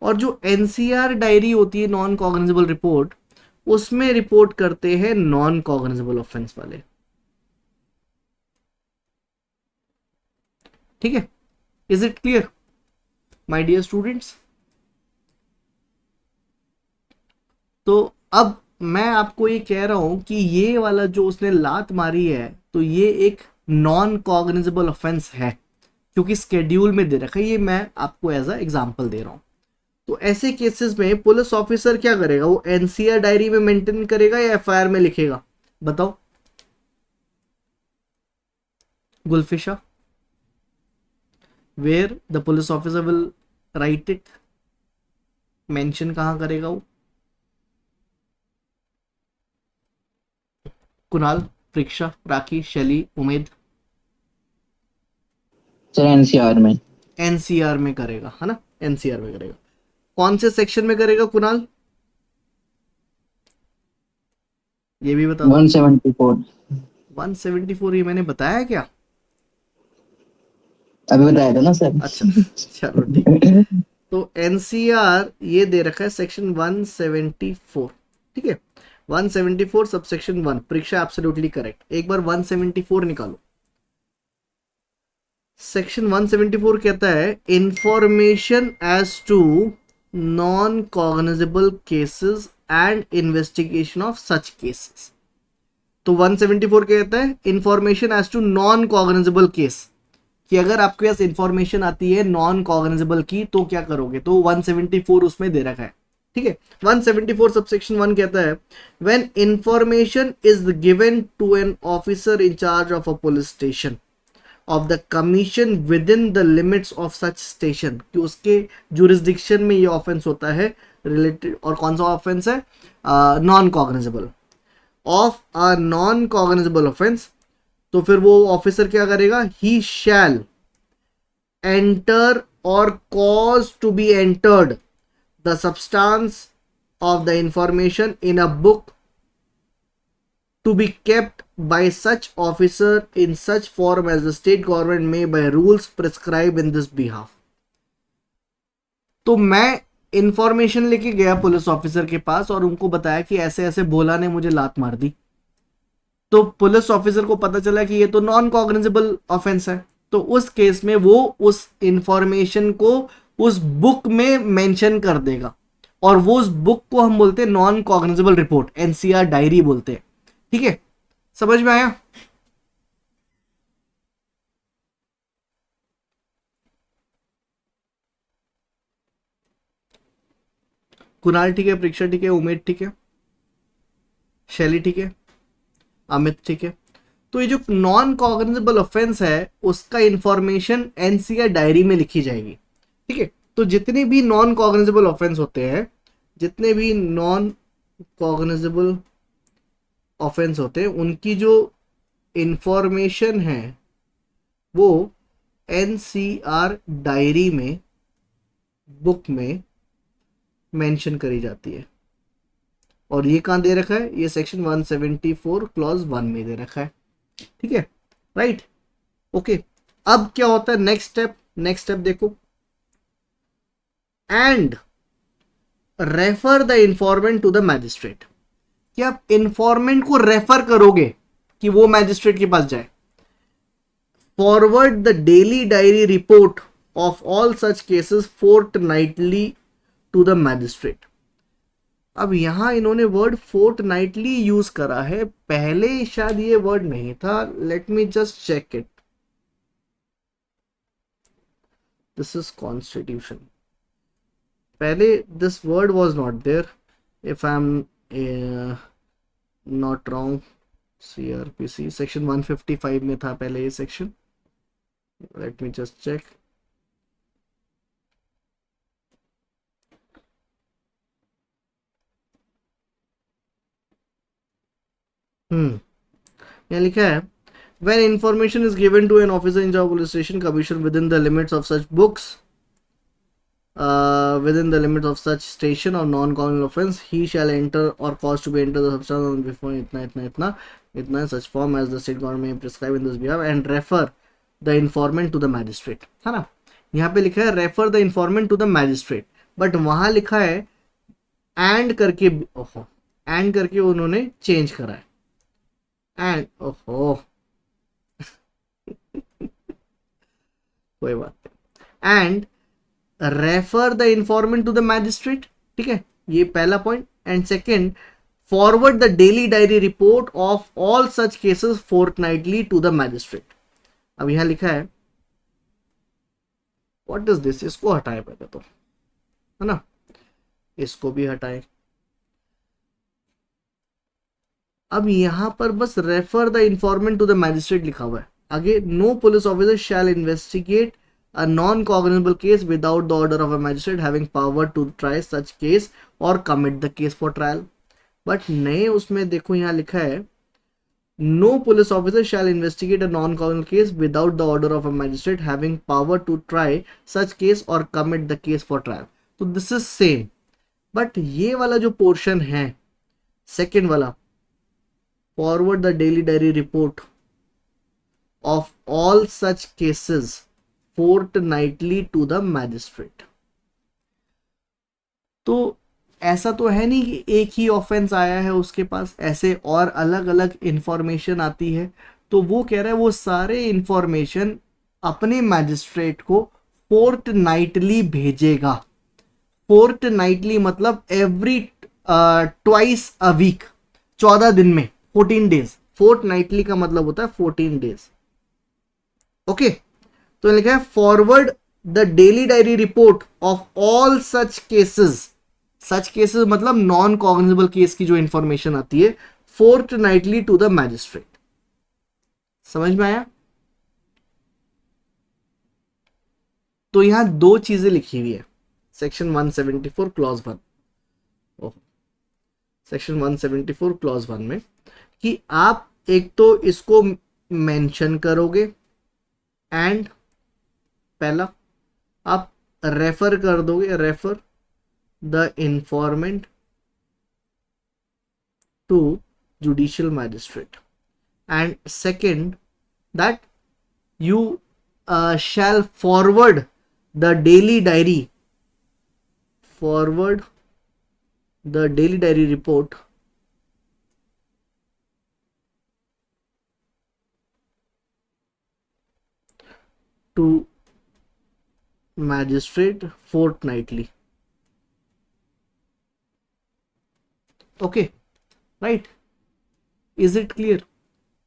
और जो एनसीआर डायरी होती है नॉन कॉग्निजेबल रिपोर्ट, उसमें रिपोर्ट करते हैं नॉन कॉग्निजेबल ऑफेंस वाले, ठीक है। Is it clear my dear students? तो अब मैं आपको ये कह रहा हूं कि ये वाला जो उसने लात मारी है, तो ये एक नॉन कॉग्निजेबल ऑफेंस है, क्योंकि स्केड्यूल में दे रखा है। ये मैं आपको एज अ एग्जांपल दे रहा हूं। तो ऐसे केसेस में पुलिस ऑफिसर क्या करेगा, वो एनसीआर डायरी में मेंटेन करेगा या एफआईआर में लिखेगा, बताओ Gulfisha, where the police officer will write it, mention कहां करेगा वो? कुणाल, प्रीक्षा, राखी, शैली, उमेद? सर एनसीआर में। एनसीआर में करेगा, है ना, एनसीआर में करेगा। कौन से सेक्शन में करेगा कुणाल, ये भी बता दो। 174। 174, ये मैंने बताया क्या? अभी बताया था ना सर। अच्छा, चलो ठीक। तो एनसीआर ये दे रखा है सेक्शन 174, ठीक है। 174 सबसेक्शन 1, परीक्षा एब्सोल्युटली करेक्ट। एक बार 174 निकालो। सेक्शन 174 कहता है information as to non cognizable cases and investigation of such cases. तो 174 कहता है information as to non cognizable case, कि अगर आपके पास इंफॉर्मेशन आती है नॉन कॉग्निजेबल की तो क्या करोगे, तो 174 उसमें दे रखा है, ठीक है। 174 सबसेक्शन 1 कहता है when information is given to an officer in charge of a police station, of the commission with in the limits of such station, कि उसके जुरिस्डिक्शन में ये ऑफेंस होता है रिलेटेड, और कौन सा ऑफेंस है, non cognizable of a non cognizable offence, तो फिर वो ऑफिसर क्या करेगा, he shall enter or cause to be entered the substance of the information in a book to be kept by such officer in such form as the state government may by rules prescribe in this behalf. तो मैं information लेके गया police officer के पास और उनको बताया कि ऐसे ऐसे भोला ने मुझे लात मार दी, तो पुलिस ऑफिसर को पता चला कि ये तो नॉन कॉग्निजेबल ऑफेंस है, तो उस केस में वो उस इंफॉर्मेशन को उस बुक में मेंशन कर देगा, और वो उस बुक को हम बोलते हैं non cognizable report, NCR diary बोलते हैं। ठीक है, समझ में आया? कुणाल ठीक है, परीक्षा ठीक है, उमेद ठीक है, शैली ठीक है, अमित ठीक है। तो ये जो नॉन कॉग्निजेबल ऑफेंस है उसका इंफॉर्मेशन एनसीआर डायरी में लिखी जाएगी। ठीक है, तो जितने भी नॉन कॉग्निजेबल ऑफेंस होते हैं, जितने भी नॉन कॉग्निजेबल ऑफेंस होते हैं, उनकी जो इंफॉर्मेशन है वो एनसीआर डायरी में, बुक में मेंशन करी जाती है। और ये कहाँ दे रखा है, ये सेक्शन 174 क्लॉज 1 में दे रखा है। ठीक है, राइट, ओके। अब क्या होता है नेक्स्ट स्टेप, नेक्स्ट स्टेप देखो, and refer the informant to the magistrate, कि आप इंफॉर्मेंट को रेफर करोगे कि वो मैजिस्ट्रेट के पास जाए। Forward the daily diary report of all such cases fortnightly to the magistrate. अब यहां इन्होंने वर्ड फोर्टनाइटली यूज करा है, पहले शायद ये वर्ड नहीं था, let me just check it, this is constitution, पहले this word was not there, if I am not wrong, CrPC section 155 में था पहले ये section, let me just check. यहाँ लिखा है, when information is given to an officer in charge of police station commission within the limits of such books, within the limits of such station or non-criminal offense, he shall enter or cause to be enter the substance before itna such form as the state government may prescribe in this behalf and refer the informant to the magistrate, है ना? यहाँ पे लिखा है refer the informant to the magistrate, but वहाँ लिखा है and करके, ओहो, and करके उन्होंने चेंज करा है, and ओहो कोई बात नहीं, and refer the informant to the magistrate. ठीक है, ये पहला point. And second, forward the daily diary report of all such cases fortnightly to the magistrate. अब यहां लिखा है, व्हाट इज दिस, इसको हटाए पहले तो, है ना, इसको भी हटाए। अब यहां पर बस refer the informant to the magistrate लिखा हुआ है, आगे no police officer shall investigate a non-cognizable case without the order of a magistrate having power to try such case or commit the case for trial। But नए उसमें देखो यहाँ लिखा है, no police officer shall investigate a non-cognizable case without the order of a magistrate having power to try such case or commit the case for trial। तो this is same, but ये वाला जो पोर्शन है second वाला, forward the daily diary report of all such cases fortnightly to the magistrate, तो ऐसा तो है नहीं कि एक ही ऑफेंस आया है उसके पास, ऐसे और अलग अलग इंफॉर्मेशन आती है, तो वो कह रहा है वो सारे इंफॉर्मेशन अपने मैजिस्ट्रेट को फोर्टनाइटली भेजेगा। फोर्टनाइटली मतलब एवरी ट्वाइस अ वीक, 14 दिन में, 14 डेज। फोर्टनाइटली का मतलब होता है 14 डेज। ओके, तो लिखा है forward the daily diary report of all such cases, such cases मतलब नॉन कॉग्निजेबल केस की जो इंफॉर्मेशन आती है, फोर्टनाइटली टू द मैजिस्ट्रेट। समझ में आया? तो यहाँ दो चीजें लिखी हुई है सेक्शन 174 क्लॉज 1, सेक्शन 174 क्लॉज 1 में, कि आप एक तो इसको मेंशन करोगे एंड पहला आप रेफर कर दोगे, refer the informant to judicial magistrate, and second that you shall forward the daily diary report to magistrate fortnightly. Okay, right? Is it clear?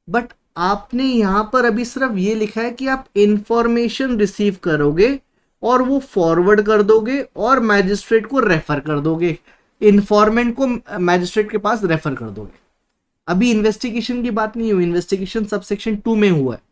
But आपने यहां पर अभी सिर्फ ये लिखा है कि आप इंफॉर्मेशन रिसीव करोगे और वो फॉरवर्ड कर दोगे और मैजिस्ट्रेट को रेफर कर दोगे, इंफॉर्मेंट को मैजिस्ट्रेट के पास रेफर कर दोगे। अभी इन्वेस्टिगेशन की बात नहीं हुई, इन्वेस्टिगेशन सबसेक्शन 2 में हुआ है,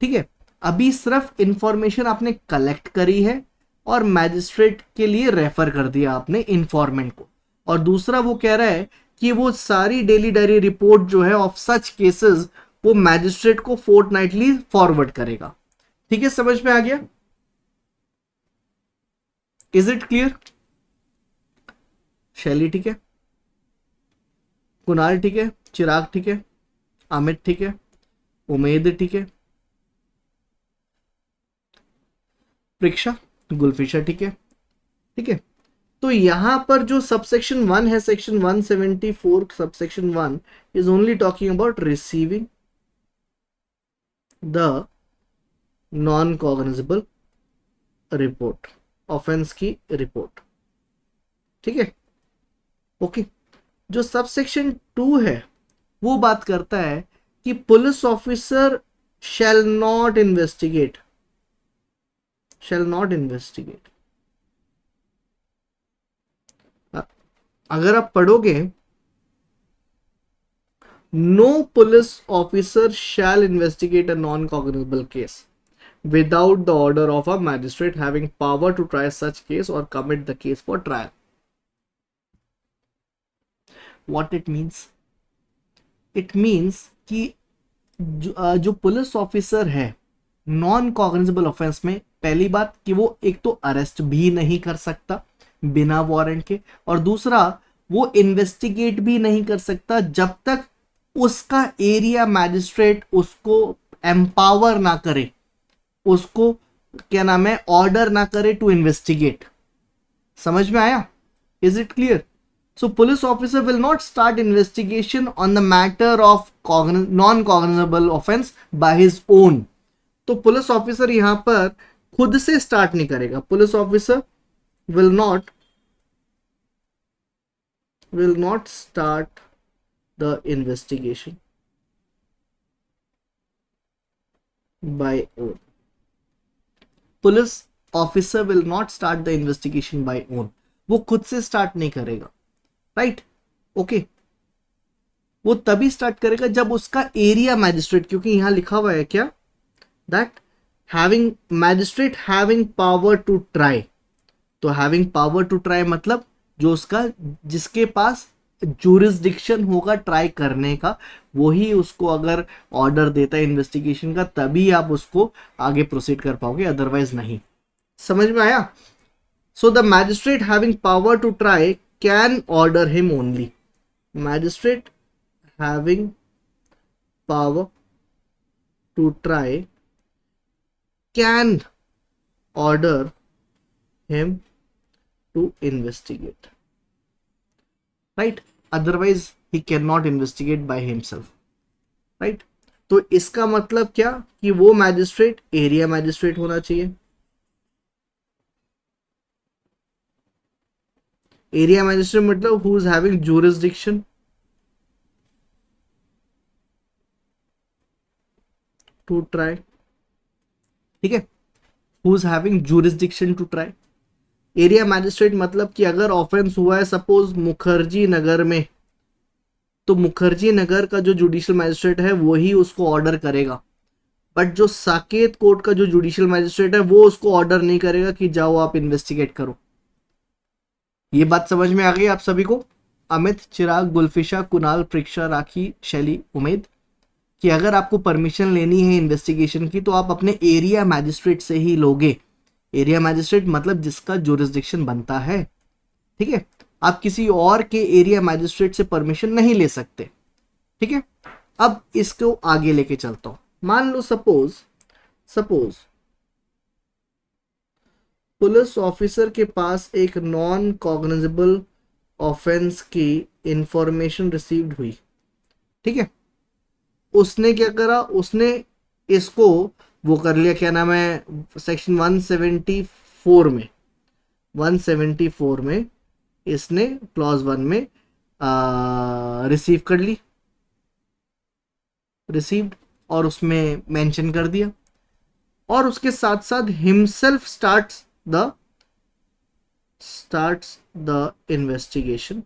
ठीक है। अभी सिर्फ इंफॉर्मेशन आपने कलेक्ट करी है और मैजिस्ट्रेट के लिए रेफर कर दिया आपने इंफॉर्मेंट को, और दूसरा वो कह रहा है कि वो सारी डेली डायरी रिपोर्ट जो है ऑफ सच केसेस वो मैजिस्ट्रेट को फोर्टनाइटली फॉरवर्ड करेगा। ठीक है, समझ में आ गया? Is it clear? शैली ठीक है, कुणाल ठीक है, चिराग ठीक है, अमित ठीक है, उमेद ठीक है, प्रीक्षा, गुलफिशा ठीक है, ठीक है। तो यहां पर जो सबसेक्शन 1 है, section 174 subsection 1 is only talking about receiving the non cognizable report, offence की रिपोर्ट, ठीक है। ओके, जो सबसेक्शन 2 है वो बात करता है कि police officer shall not investigate, अगर आप पढ़ोगे, no police officer shall investigate a non cognizable case without the order of a magistrate having power to try such case or commit the case for trial. What it means? It means कि जो police officer है non cognizable offence में, पहली बात कि वो एक तो अरेस्ट भी नहीं कर सकता बिना वारंट के, और दूसरा वो इन्वेस्टिगेट भी नहीं कर सकता जब तक उसका एरिया मैजिस्ट्रेट उसको एम्पावर ना करे, उसको क्या नाम है, ऑर्डर ना करे टू इन्वेस्टिगेट। समझ में आया? Is it clear? So police officer will not start investigation on the matter of non cognizable offence by his own. तो पुलिस ऑफिसर यहां पर खुद से स्टार्ट नहीं करेगा। Police officer will not start the investigation by own. Police officer will not start the investigation by own, वो खुद से स्टार्ट नहीं करेगा, राइट? ओके, वो तभी स्टार्ट करेगा जब उसका एरिया मैजिस्ट्रेट, क्योंकि यहां लिखा हुआ है क्या, that having magistrate having power to try. तो हैविंग पावर टू ट्राई मतलब जो उसका, जिसके पास जुरिस्डिक्शन होगा ट्राई करने का, वही उसको अगर ऑर्डर देता है इन्वेस्टिगेशन का, तभी आप उसको आगे प्रोसीड कर पाओगे, अदरवाइज नहीं। समझ में आया? So the magistrate having power to try can order him only. Magistrate having power to try can order him to investigate, right? Otherwise he cannot investigate by himself, right? तो इसका मतलब क्या कि वो मैजिस्ट्रेट एरिया मैजिस्ट्रेट होना चाहिए। Area magistrate मतलब who is having jurisdiction to try, ठीक है? who is having jurisdiction to try। Area magistrate मतलब कि अगर ऑफेंस हुआ है सपोज मुखर्जी नगर में, तो मुखर्जी नगर का जो जुडिशियल मैजिस्ट्रेट है वही उसको ऑर्डर करेगा। बट जो साकेत कोर्ट का जो जुडिशियल मैजिस्ट्रेट है वो उसको ऑर्डर नहीं करेगा कि जाओ आप इन्वेस्टिगेट करो। ये बात समझ में आ गई आप सभी को? अमित, चिराग, गुलफिशा, कुणाल, प्रीक्षा, राखी, शैली, उमेद, कि अगर आपको परमिशन लेनी है इन्वेस्टिगेशन की तो आप अपने एरिया मैजिस्ट्रेट से ही लोगे। एरिया मैजिस्ट्रेट मतलब जिसका जुरिस्डिक्शन बनता है, ठीक है? आप किसी और के एरिया मैजिस्ट्रेट से परमिशन नहीं ले सकते, ठीक है? अब इसको आगे लेके चलता हूं। मान लो सपोज पुलिस ऑफिसर के पास एक नॉन कॉग्निजेबल ऑफेंस की इंफॉर्मेशन रिसीव्ड हुई, ठीक है? उसने क्या करा, उसने इसको वो कर लिया, क्या नाम है, सेक्शन 174 में 174 में इसने क्लॉज 1 में रिसीव कर ली, रिसीव्ड, और उसमें मेंशन कर दिया, और उसके साथ साथ himself starts the investigation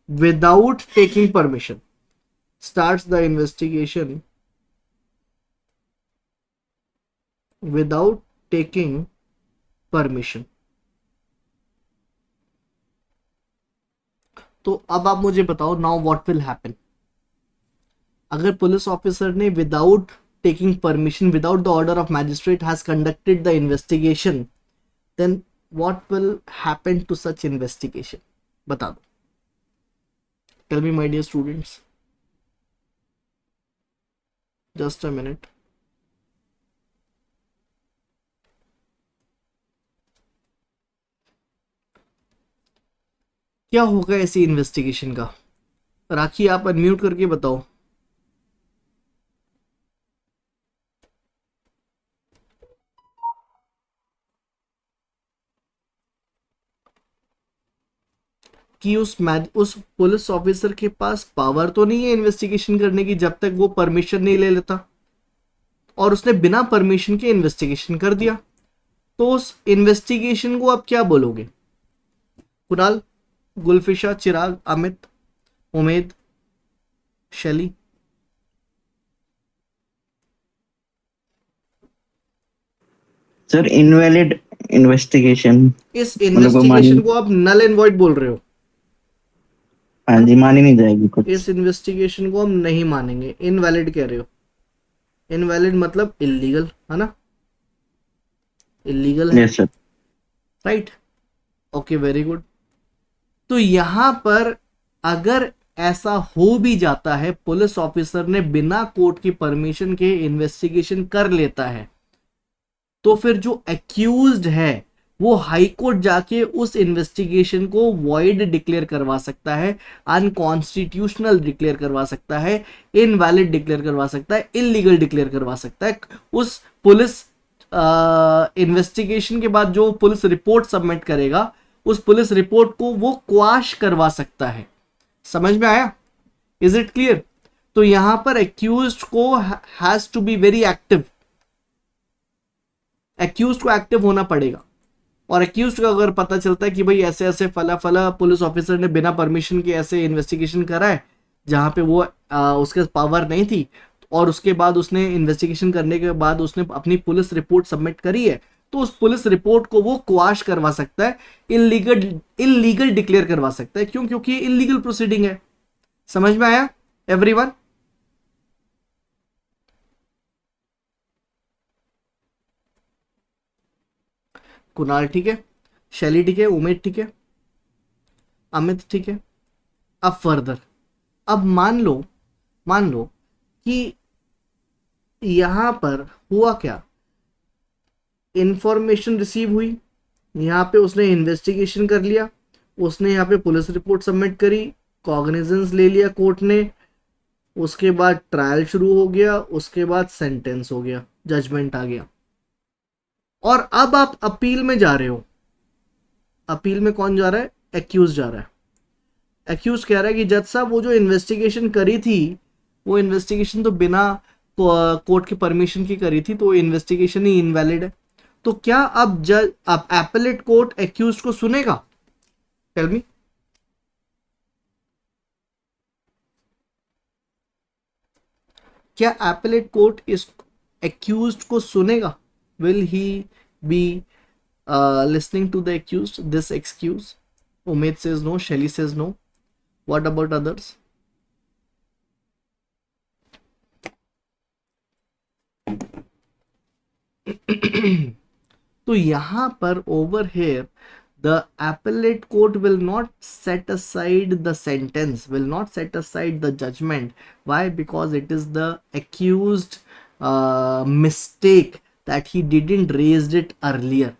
without taking permission, starts the investigation without taking permission। तो अब आप मुझे बताओ, नाउ व्हाट विल हैपन? अगर पुलिस ऑफिसर ने without taking permission, without the order of magistrate has conducted the investigation, then what will happen to such investigation? बता दो, tell me my dear students, just a minute. क्या होगा ऐसी investigation का? राखी, आप unmute करके बताओ। कि उस पुलिस ऑफिसर के पास पावर तो नहीं है इन्वेस्टिगेशन करने की जब तक वो परमिशन नहीं ले लेता, और उसने बिना परमिशन के इन्वेस्टिगेशन कर दिया। तो उस इन्वेस्टिगेशन को आप क्या बोलोगे? कुणाल, गुलफिशा, चिराग, अमित, उमेद, शैली। सर इनवैलिड इन्वेस्टिगेशन, इस मतलब वो इन्वेस्टिगेशन को आप नल एंड वॉइड बोल रहे हो? हाँ जी, मानी नहीं जाएगी कुछ। इस इन्वेस्टिगेशन को हम नहीं मानेंगे, इनवैलिड कह रहे हो? इनवैलिड मतलब इलीगल, है ना? इलीगल है, yes sir. Right? Okay, very good. तो यहां पर अगर ऐसा हो भी जाता है, पुलिस ऑफिसर ने बिना कोर्ट की परमिशन के इन्वेस्टिगेशन कर लेता है, तो फिर जो एक्यूज्ड है वो हाई कोर्ट जाके उस इन्वेस्टिगेशन को वॉइड डिक्लेयर करवा सकता है, अनकॉन्स्टिट्यूशनल डिक्लेयर करवा सकता है, इनवैलिड डिक्लेयर करवा सकता है, इलीगल डिक्लेयर करवा सकता है। उस पुलिस इन्वेस्टिगेशन के बाद जो पुलिस रिपोर्ट सबमिट करेगा, उस पुलिस रिपोर्ट को वो क्वाश करवा सकता है। समझ में आया? Is it clear? तो यहां पर एक्यूज्ड को has to be very active, accused को एक्टिव होना पड़ेगा। और एक्यूज्ड का अगर पता चलता है कि भाई ऐसे ऐसे फला फला पुलिस ऑफिसर ने बिना परमिशन के ऐसे इन्वेस्टिगेशन करा है जहां पे वो उसके पावर नहीं थी, और उसके बाद उसने इन्वेस्टिगेशन करने के बाद उसने अपनी पुलिस रिपोर्ट सबमिट करी है, तो उस पुलिस रिपोर्ट को वो क्वाश करवा सकता है, इलीगल डिक्लेयर करवा सकता है। क्यों? क्योंकि इलीगल प्रोसीडिंग है। समझ में आया एवरीवन? कुणाल ठीक है, शैली ठीक है, उमेद ठीक है, अमित ठीक है। अब फर्दर, अब मान लो कि यहां पर हुआ क्या, इंफॉर्मेशन रिसीव हुई, यहाँ पे उसने इन्वेस्टिगेशन कर लिया, उसने यहाँ पे पुलिस रिपोर्ट सबमिट करी, कॉग्निजेंस ले लिया कोर्ट ने, उसके बाद ट्रायल शुरू हो गया, उसके बाद सेंटेंस हो गया, जजमेंट आ गया, और अब आप अपील में जा रहे हो। अपील में कौन जा रहा है? एक्यूज जा रहा है। एक्यूज कह रहा है कि जज साहब वो जो इन्वेस्टिगेशन करी थी, वो इन्वेस्टिगेशन तो बिना कोर्ट की परमिशन की करी थी, तो इन्वेस्टिगेशन ही इनवैलिड है। तो क्या अब एपेलेट कोर्ट एक्यूज को सुनेगा? Tell me. क्या एपेलेट कोर्ट एक्यूज्ड को सुनेगा? Will he be listening to the accused, this excuse? Umed says no, Shaili says no. What about others? तो यहां पर over here the appellate court will not set aside the sentence, will not set aside the judgment. Why? Because it is the accused mistake that he didn't raised it earlier,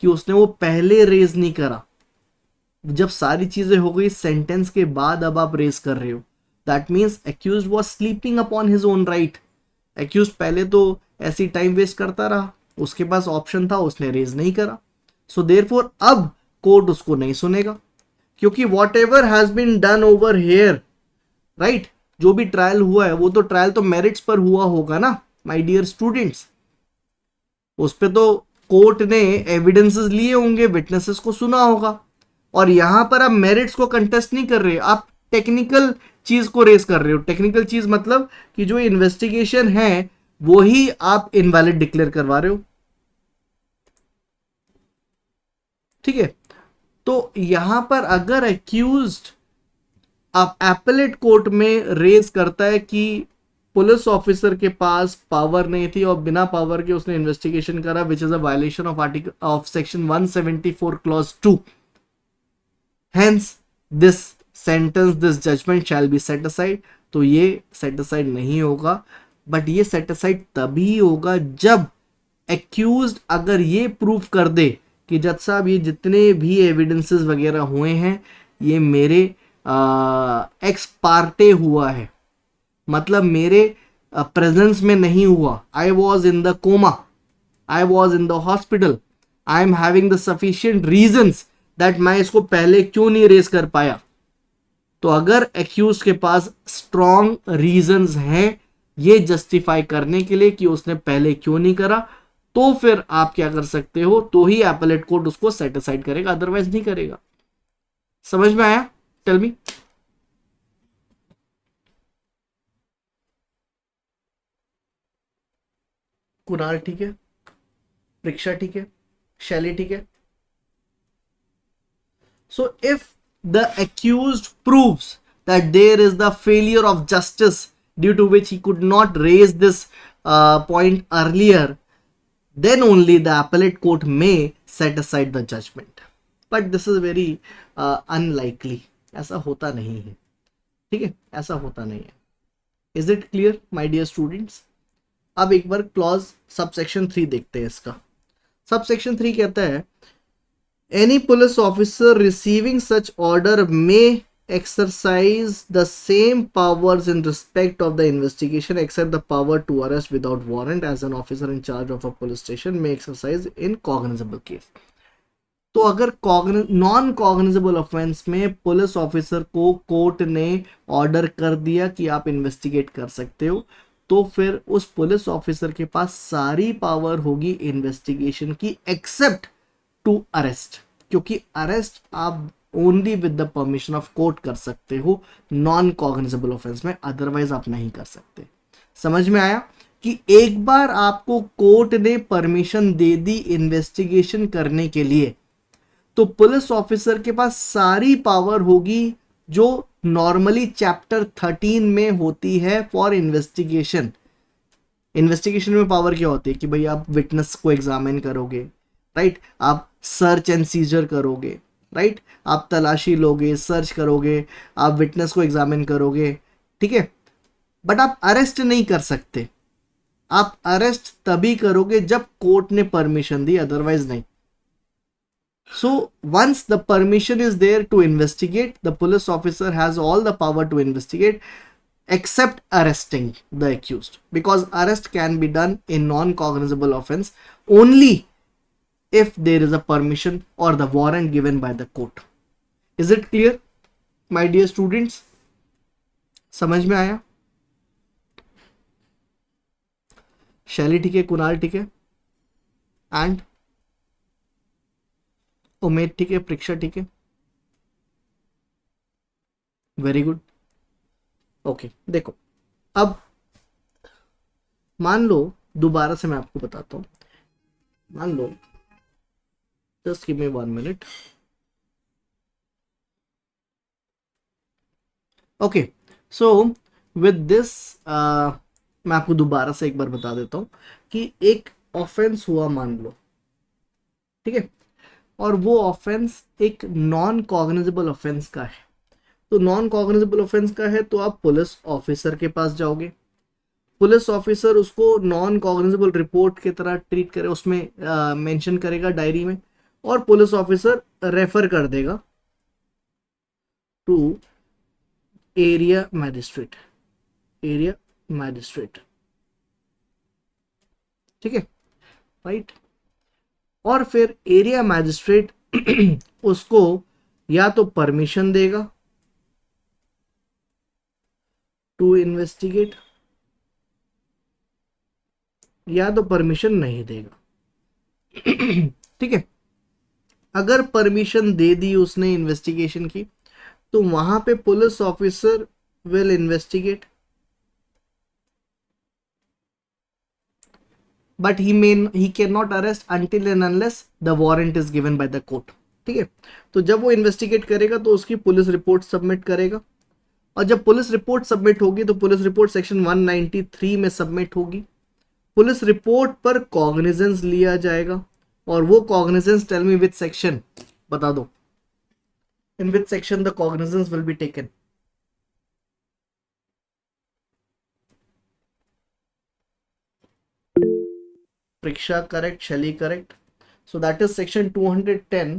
कि उसने वो पहले raise नहीं करा. जब सारी चीजें हो गई सेंटेंस के बाद अब आप रेज कर रहे हो, that means accused was sleeping upon his own right. Accused पहले तो ऐसी टाइम वेस्ट करता रहा, उसके पास ऑप्शन था, उसने रेज नहीं करा. सो देयरफॉर अब कोर्ट उसको नहीं सुनेगा, क्योंकि whatever has been done over here, right, जो भी ट्रायल हुआ है वो तो ट्रायल तो मेरिट्स पर हुआ होगा ना माय डियर स्टूडेंट्स. उस पे तो कोर्ट ने एविडेंसेस लिए होंगे, विटनेसेस को सुना होगा. और यहां पर आप मेरिट्स को कंटेस्ट नहीं कर रहे, आप टेक्निकल चीज को रेस कर रहे हो. टेक्निकल चीज मतलब कि जो इन्वेस्टिगेशन है वो ही आप इनवैलिड डिक्लेयर करवा रहे हो. ठीक है. तो यहां पर अगर एक्यूज्ड आप एपेलेट कोर्ट में रेज करता है कि पुलिस ऑफिसर के पास पावर नहीं थी और बिना पावर के उसने इन्वेस्टिगेशन करा, which is a violation of article of section 174 clause 2, hence this sentence, this judgment shall be set aside. तो ये सेट असाइड नहीं होगा, बट ये सेट असाइड तभी होगा जब एक्यूज्ड अगर ये प्रूव कर दे कि जज साहब ये जितने भी एविडेंसेस वगैरह हुए हैं ये मेरे एक्स पार्टे हुआ है, मतलब मेरे प्रेजेंस में नहीं हुआ. I was in the coma, I was in the hospital, I am having the sufficient reasons that मैं इसको पहले क्यों नहीं रेज कर पाया. तो अगर एक्यूज के पास स्ट्रॉन्ग रीजंस हैं ये जस्टिफाई करने के लिए कि उसने पहले क्यों नहीं करा, तो फिर आप क्या कर सकते हो, तो ही एपेलेट कोर्ट उसको सेट असाइड करेगा, अदरवाइज नहीं करेगा. समझ में आया? Tell me. कुणाल ठीक है, परीक्षा ठीक है, शैली ठीक है. So if the accused proves that there is the failure of justice due to which he could not raise this point earlier, then only the appellate court may set aside the judgment. But this is very unlikely. ऐसा होता नहीं है. ठीक है, ऐसा होता नहीं है. Is it clear, my dear students? अब एक बार क्लॉज सबसेक्शन 3 देखते हैं इसका. सबसेक्शन 3 कहता है any police officer receiving such order may exercise the same powers in respect of the investigation except the power to arrest without warrant as an officer in charge of a police station may exercise in cognizable case. तो अगर non cognizable offence में police officer को court ने order कर दिया कि आप investigate कर सकते हो, तो फिर उस पुलिस ऑफिसर के पास सारी पावर होगी इन्वेस्टिगेशन की एक्सेप्ट टू अरेस्ट, क्योंकि अरेस्ट आप only with the permission of court कर सकते हो नॉन कॉग्निजेबल ऑफेंस में, अदरवाइज आप नहीं कर सकते. समझ में आया कि एक बार आपको कोर्ट ने परमिशन दे दी इन्वेस्टिगेशन करने के लिए, तो पुलिस ऑफिसर के पास सारी पावर होगी जो नॉर्मली चैप्टर 13 में होती है फॉर इन्वेस्टिगेशन. इन्वेस्टिगेशन में पावर क्या होती है कि भाई आप विटनेस को एग्जामिन करोगे, राइट, आप सर्च एंड सीजर करोगे, राइट, आप तलाशी लोगे, सर्च करोगे, आप विटनेस को एग्जामिन करोगे, ठीक है, बट आप अरेस्ट नहीं कर सकते. आप अरेस्ट तभी करोगे जब कोर्ट ने परमिशन दी, अदरवाइज नहीं. So once the permission is there to investigate, the police officer has all the power to investigate except arresting the accused, because arrest can be done in non-cognizable offense only if there is a permission or the warrant given by the court. Is it clear, my dear students? समझ में आया? शैली ठीक है, कुणाल ठीक है, and Umed ठीक है, परीक्षा ठीक है. Very good. ओके, देखो अब मान लो दोबारा से मैं आपको बताता हूँ। मान लो, just give me 1 minute. Okay, so with this मैं आपको दोबारा से एक बार बता देता हूँ कि एक ऑफेंस हुआ मान लो, ठीक है, और वो ऑफेंस एक नॉन कॉग्निजेबल ऑफेंस का है। तो नॉन कॉग्निजेबल ऑफेंस का है तो आप पुलिस ऑफिसर के पास जाओगे, पुलिस ऑफिसर उसको नॉन कॉग्निजेबल रिपोर्ट की तरह ट्रीट करे, उसमें मेंशन करेगा डायरी में, और पुलिस ऑफिसर रेफर कर देगा to area magistrate, area magistrate, ठीक है, राइट। और फिर एरिया मैजिस्ट्रेट उसको या तो परमिशन देगा टू इन्वेस्टिगेट, या तो परमिशन नहीं देगा। ठीक है, अगर परमिशन दे दी उसने इन्वेस्टिगेशन की, तो वहां पे police officer will investigate, but he can not arrest until and unless the warrant is given by the court, ठीक है। तो जब वो इन्वेस्टिगेट करेगा तो उसकी पुलिस रिपोर्ट सबमिट करेगा, और जब पुलिस रिपोर्ट सबमिट होगी तो पुलिस रिपोर्ट सेक्शन 193 में सबमिट होगी। पुलिस रिपोर्ट पर कॉग्निजेंस लिया जाएगा, और वो cognizance, tell me which section, बता दो, in which section the cognizance will be taken. Priksha correct, Shelly correct. So that is section 210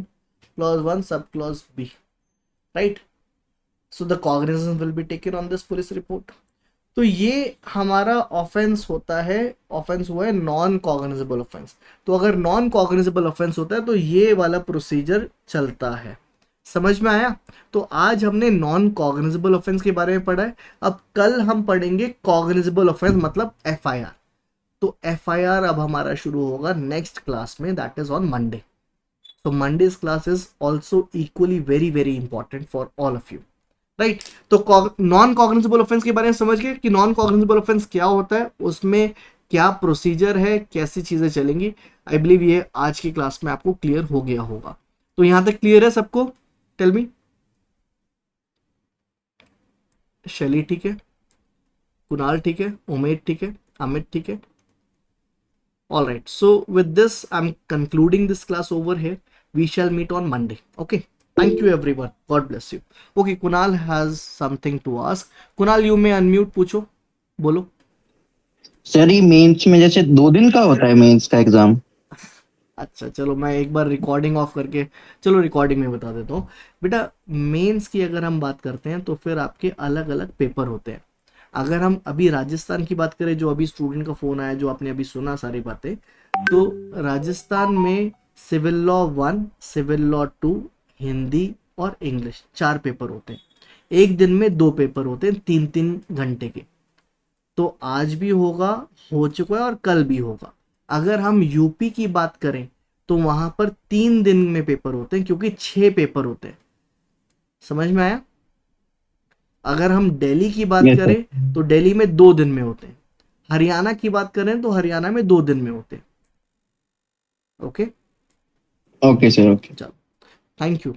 clause 1 sub clause B, right? So the cognizance will be taken on this police report. तो ये हमारा offence होता है, offence हुआ है non cognizable offence. तो अगर non cognizable offence होता है तो ये वाला प्रोसीजर चलता है। समझ में आया? तो आज हमने नॉन कॉग्निजेबल ऑफेंस के बारे में पढ़ा है। अब कल हम पढ़ेंगे कॉग्निजेबल ऑफेंस मतलब एफआईआर। तो एफआईआर अब हमारा शुरू होगा नेक्स्ट क्लास में, that is on Monday. So Monday's class is also equally very very important for all of you, right? तो नॉन कॉग्निजेबल ऑफेंस के बारे में समझ गए कि नॉन कॉग्निजेबल ऑफेंस क्या होता है, उसमें क्या प्रोसीजर है, कैसी चीजें चलेंगी। आई बिलीव ये आज की क्लास में आपको क्लियर हो गया होगा। तो यहां तक क्लियर है सबको? Tell me. शैली ठीक है, कुणाल ठीक है, उमेद ठीक है, अमित ठीक है। All right, so with this I'm concluding this class over here. We shall meet on Monday. Okay, thank you everyone, God bless you. Okay, Kunal has something to ask. Kunal, you may unmute, पूछो, बोलो। Sir ये mains में जैसे 2 दिन का होता है mains का एग्जाम? अच्छा चलो, मैं एक बार रिकॉर्डिंग ऑफ करके, चलो रिकॉर्डिंग में बता देता हूँ। बेटा मेंस की अगर हम बात करते हैं तो फिर आपके अलग अलग पेपर होते हैं। अगर हम अभी राजस्थान की बात करें, जो अभी स्टूडेंट का फोन आया, जो आपने अभी सुना सारी बातें, तो राजस्थान में civil law 1, civil law 2, Hindi और इंग्लिश 4 पेपर होते हैं। एक दिन में 2 पेपर होते हैं 3-3 घंटे के। तो आज भी होगा, हो चुका है, और कल भी होगा। अगर हम यूपी की बात करें तो वहां पर 3 दिन में पेपर होते हैं, क्योंकि 6 पेपर होते हैं। समझ में आया? अगर हम दिल्ली की बात यस सर। करें तो दिल्ली में 2 दिन में होते हैं। हरियाणा की बात करें तो हरियाणा में 2 दिन में होते हैं। Okay, okay sir, okay. चलो, थैंक यू।